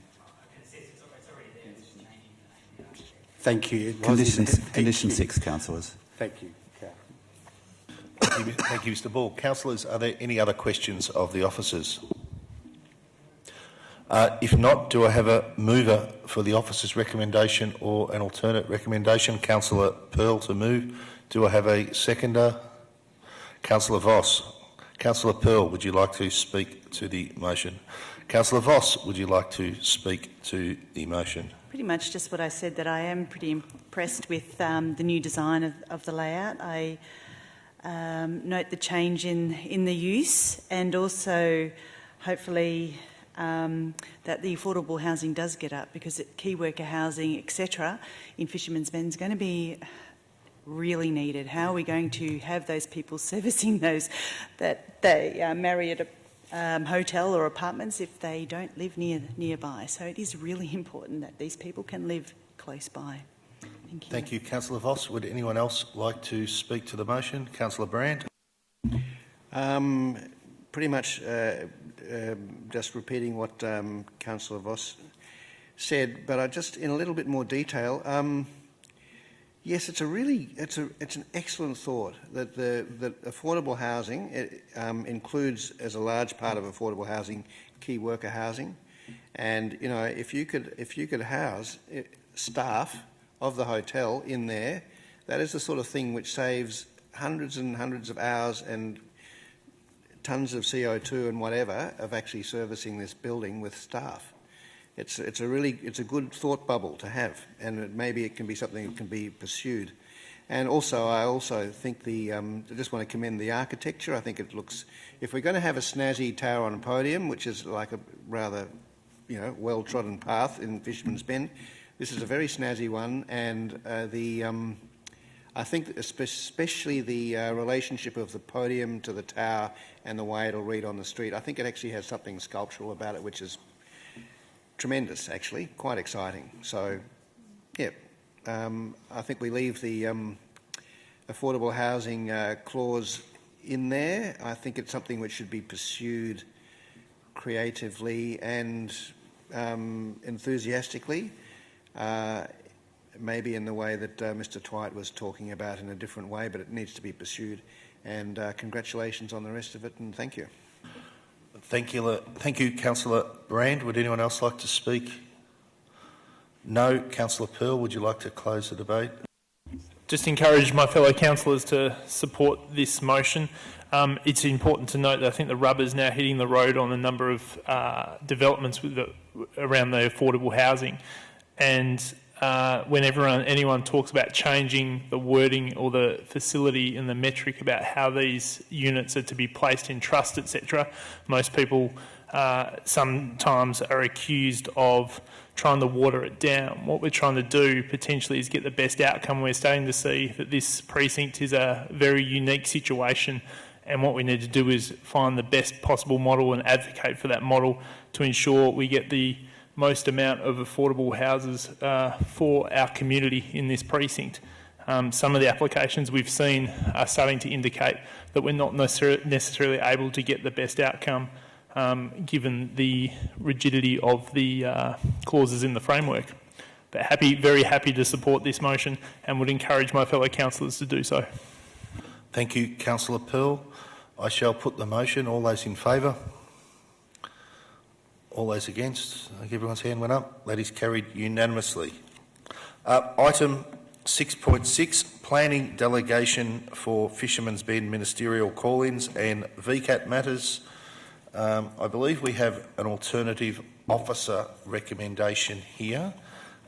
thank you. Condition 6, councillors. Thank you. Thank you, Mr Ball. Councillors, are there any other questions of the officers? If not, do I have a mover for the officer's recommendation or an alternate recommendation? Councillor Pearl to move. Do I have a seconder? Councillor Voss. Councillor Pearl, would you like to speak to the motion? Councillor Voss, would you like to speak to the motion? Pretty much just what I said, that I am pretty impressed with the new design of the layout. I note the change in the use, and also hopefully that the affordable housing does get up, because key worker housing, etc., in Fisherman's Bend is going to be really needed. How are we going to have those people servicing those that they marry at a hotel or apartments if they don't live nearby? So it is really important that these people can live close by. Thank you. Thank you, Councillor Voss. Would anyone else like to speak to the motion? Councillor Brand. Pretty much just repeating what Councillor Voss said, but just in a little bit more detail. Yes, it's an excellent thought that that affordable housing includes, as a large part of affordable housing, key worker housing, and if you could house staff of the hotel in there, that is the sort of thing which saves hundreds and hundreds of hours and tons of CO2 and whatever of actually servicing this building with staff. It's a good thought bubble to have, and maybe it can be something that can be pursued. And also, I also think I just want to commend the architecture. I think it looks, if we're going to have a snazzy tower on a podium, which is like a rather, well-trodden path in Fisherman's Bend, this is a very snazzy one, and I think especially the relationship of the podium to the tower and the way it'll read on the street, I think it actually has something sculptural about it, which is tremendous, actually, quite exciting. So, yeah, I think we leave the affordable housing clause in there. I think it's something which should be pursued creatively and enthusiastically. Maybe in the way that Mr Twight was talking about, in a different way, but it needs to be pursued. And congratulations on the rest of it, and thank you. Thank you, Councillor Brand. Would anyone else like to speak? No. Councillor Pearl, would you like to close the debate? Just encourage my fellow councillors to support this motion. It's important to note that I think the rubber's now hitting the road on a number of developments around the affordable housing. And when anyone talks about changing the wording or the facility and the metric about how these units are to be placed in trust, etc., most people sometimes are accused of trying to water it down. What we're trying to do potentially is get the best outcome. We're starting to see that this precinct is a very unique situation, and what we need to do is find the best possible model and advocate for that model to ensure we get the most amount of affordable houses for our community in this precinct. Some of the applications we've seen are starting to indicate that we're not necessarily able to get the best outcome given the rigidity of the clauses in the framework. But very happy to support this motion, and would encourage my fellow councillors to do so. Thank you, Councillor Pearl. I shall put the motion. All those in favour? All those against? Everyone's hand went up. That is carried unanimously. Item 6.6, Planning Delegation for Fishermans Bend Ministerial Call-ins and VCAT matters. I believe we have an alternative officer recommendation here.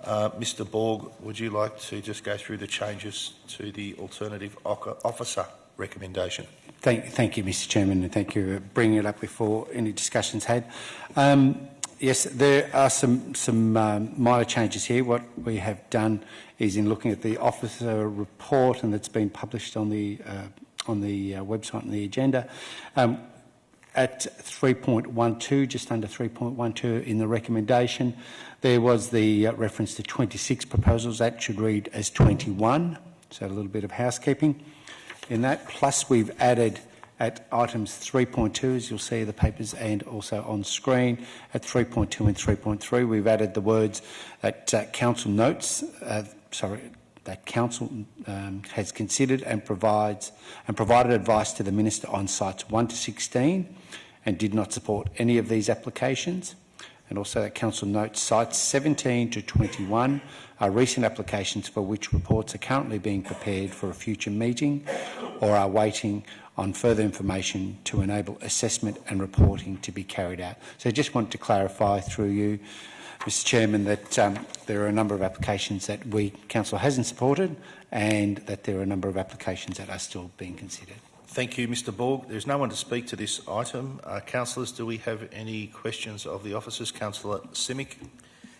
Mr Borg, would you like to just go through the changes to the alternative officer recommendation? Thank you, Mr Chairman, and thank you for bringing it up before any discussions had. Yes, there are some minor changes here. What we have done is, in looking at the officer report, and it's been published on the website and the agenda, at 3.12, just under 3.12 in the recommendation, there was the reference to 26 proposals. That should read as 21. So a little bit of housekeeping in that. Plus we've added at items 3.2, as you'll see in the papers and also on screen, at 3.2 and 3.3, we've added the words that council notes, that council has considered and provided advice to the minister on sites 1 to 16 and did not support any of these applications. And also that council notes sites 17 to 21 are recent applications for which reports are currently being prepared for a future meeting or are waiting on further information to enable assessment and reporting to be carried out. So I just want to clarify through you, Mr Chairman, that there are a number of applications that Council hasn't supported and that there are a number of applications that are still being considered. Thank you, Mr Borg. There's no one to speak to this item. Councillors, do we have any questions of the officers? Councillor Simic.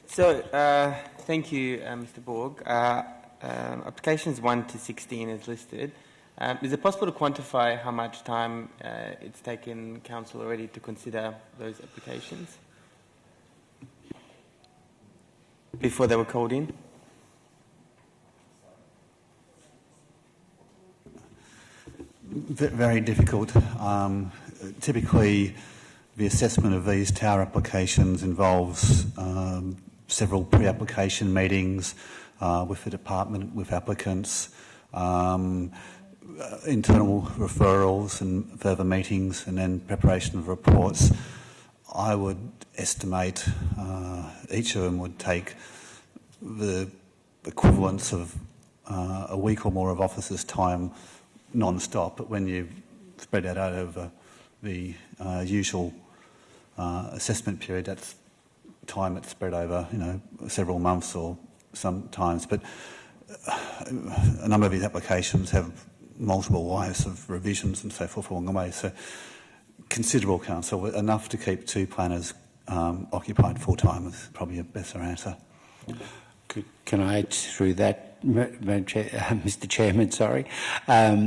So, thank you, Mr Borg. Applications 1 to 16 is listed. Is it possible to quantify how much time it's taken Council already to consider those applications before they were called in? Very difficult. Typically, the assessment of these tower applications involves several pre-application meetings with the department, with applicants, internal referrals and further meetings, and then preparation of reports. I would estimate each of them would take the equivalence of a week or more of officers' time non-stop, but when you spread that out over the usual assessment period, that's time that's spread over, several months or sometimes. But a number of these applications have multiple lives of revisions and so forth along the way. So considerable, Council, enough to keep 2 planners occupied full-time is probably a better answer. Can I add through that, Mr Chairman,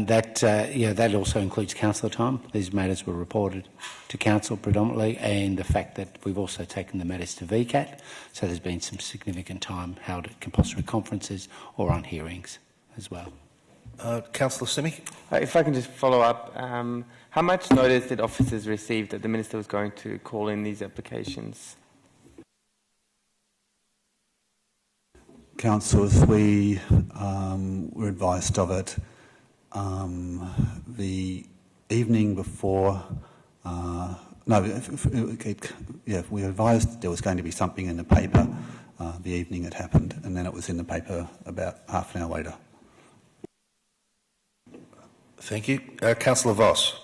that also includes councillor time. These matters were reported to council predominantly, and the fact that we've also taken the matters to VCAT, so there's been some significant time held at compulsory conferences or on hearings as well. Councillor Simic. If I can just follow up, how much notice did officers receive that the Minister was going to call in these applications? Councillors, we were advised of it the evening before. We were advised there was going to be something in the paper the evening it happened, and then it was in the paper about half an hour later. Thank you. Councillor Voss.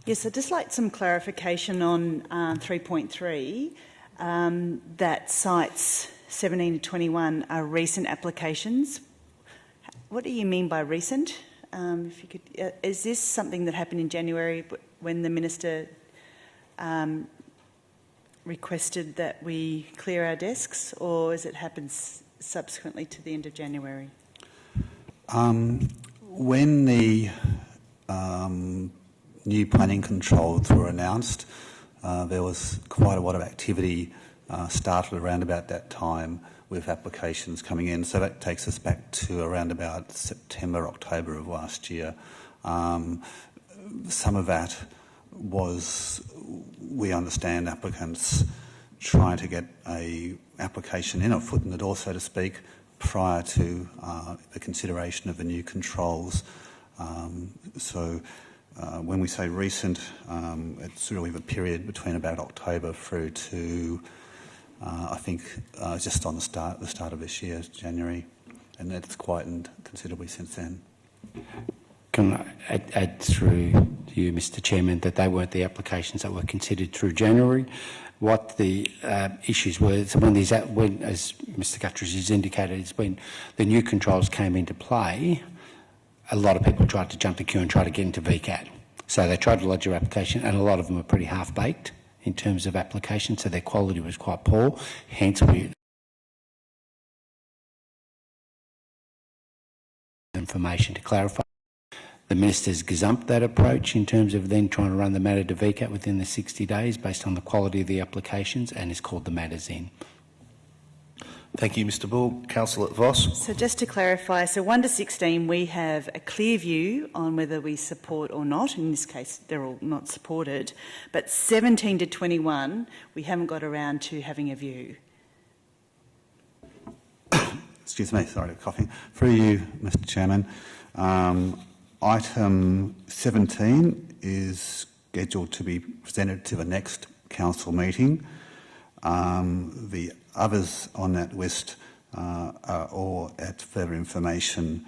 Yes, I'd just like some clarification on 3.3, that sites 17 to 21 are recent applications. What do you mean by recent? If you could, is this something that happened in January when the Minister requested that we clear our desks, or has it happened subsequently to the end of January? When the new planning controls were announced, there was quite a lot of activity started around about that time with applications coming in. So that takes us back to around about September, October of last year. Some of that was, we understand, applicants trying to get a application in, a foot in the door, so to speak, prior to the consideration of the new controls. When we say recent, it's really the period between about October through to I think just on the start of this year, January, and it's quietened considerably since then. Can I add through to you, Mr Chairman, that they weren't the applications that were considered through January. What the issues were, so when, as Mr Guthrie has indicated, is when the new controls came into play, a lot of people tried to jump the queue and try to get into VCAT. So they tried to lodge their application, and a lot of them were pretty half-baked in terms of application, so their quality was quite poor. Hence, we information to clarify. The Minister's gazumped that approach in terms of then trying to run the matter to VCAT within the 60 days based on the quality of the applications, and has called the matters in. Thank you, Mr Bull. Councillor Voss. So just to clarify, so 1 to 16 we have a clear view on whether we support or not. In this case, they're all not supported. But 17 to 21, we haven't got around to having a view. Excuse me, sorry, coughing. Through you, Mr Chairman. Item 17 is scheduled to be presented to the next council meeting. The others on that list are all at further information,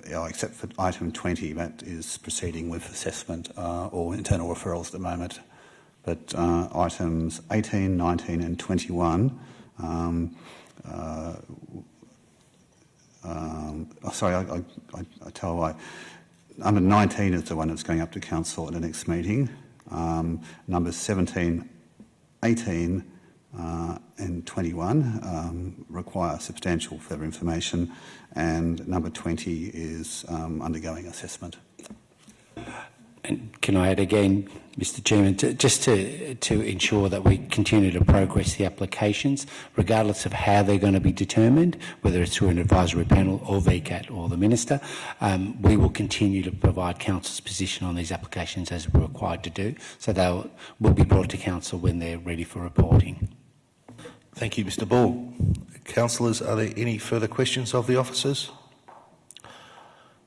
except for item 20, that is proceeding with assessment or internal referrals at the moment. But items 18, 19 and 21, I tell a lie. Number 19 is the one that's going up to council at the next meeting. Numbers 17, 18 and 21 require substantial further information, and number 20 is undergoing assessment. And can I add again, Mr Chairman, just to ensure that we continue to progress the applications, regardless of how they're going to be determined, whether it's through an advisory panel or VCAT or the Minister, we will continue to provide Council's position on these applications as we're required to do, so they will be brought to Council when they're ready for reporting. Thank you, Mr Ball. Councillors, are there any further questions of the officers?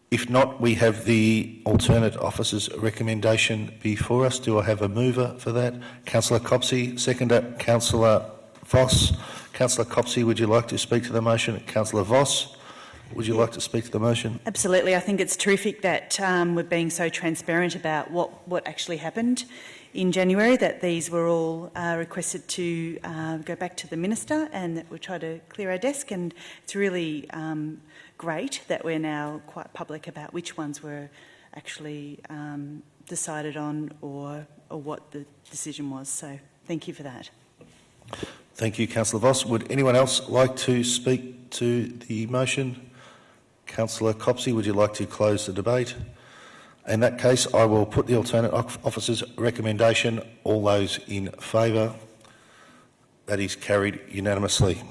If not, we have the alternate officer's recommendation before us. Do I have a mover for that? Councillor Copsey, seconder, Councillor Voss. Councillor Copsey, would you like to speak to the motion? Councillor Voss, would you like to speak to the motion? Absolutely. I think it's terrific that we're being so transparent about what actually happened in January, that these were all requested to go back to the Minister and that we'll try to clear our desk, and it's really great that we're now quite public about which ones were actually decided on or what the decision was. So thank you for that. Thank you, Councillor Voss. Would anyone else like to speak to the motion? Councillor Copsey, would you like to close the debate? In that case, I will put the alternate officer's recommendation. All those in favour? That is carried unanimously.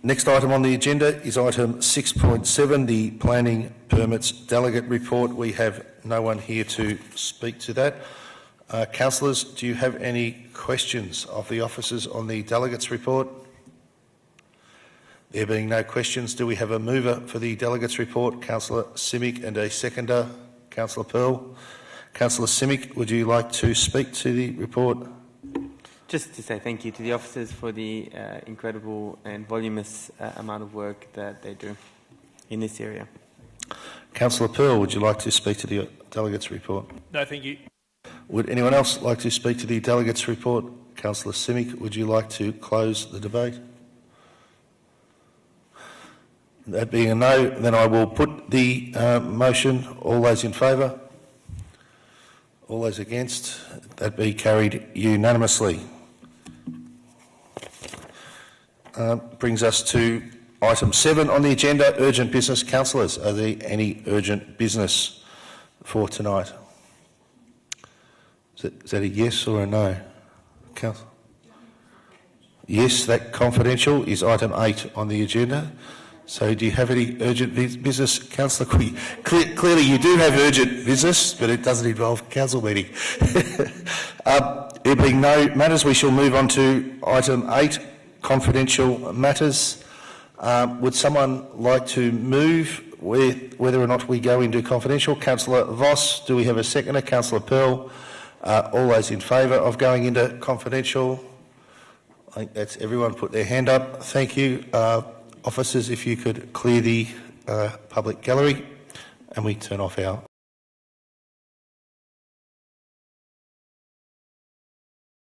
Next item on the agenda is item 6.7, the Planning Permits Delegate Report. We have no one here to speak to that. Councillors, do you have any questions of the officers on the Delegates Report? There being no questions, do we have a mover for the Delegates Report? Councillor Simic, and a seconder, Councillor Pearl. Councillor Simic, would you like to speak to the report? Just to say thank you to the officers for the incredible and voluminous amount of work that they do in this area. Councillor Pearl, would you like to speak to the Delegates Report? No, thank you. Would anyone else like to speak to the Delegates Report? Councillor Simic, would you like to close the debate? That being a no, then I will put the motion. All those in favour? All those against? That be carried unanimously. Brings us to item 7 on the agenda, urgent business. Councillors, are there any urgent business for tonight? Is that a yes or a no? Councillor? Yes, that confidential is item 8 on the agenda. So do you have any urgent business, Councillor Quigg? Clearly you do have urgent business, but it doesn't involve council meeting. There being no matters, we shall move on to item 8, confidential matters. Would someone like to move whether or not we go into confidential? Councillor Voss, do we have a seconder? Councillor Pearl, all those in favour of going into confidential? I think that's everyone put their hand up. Thank you. Officers, if you could clear the public gallery and we turn off our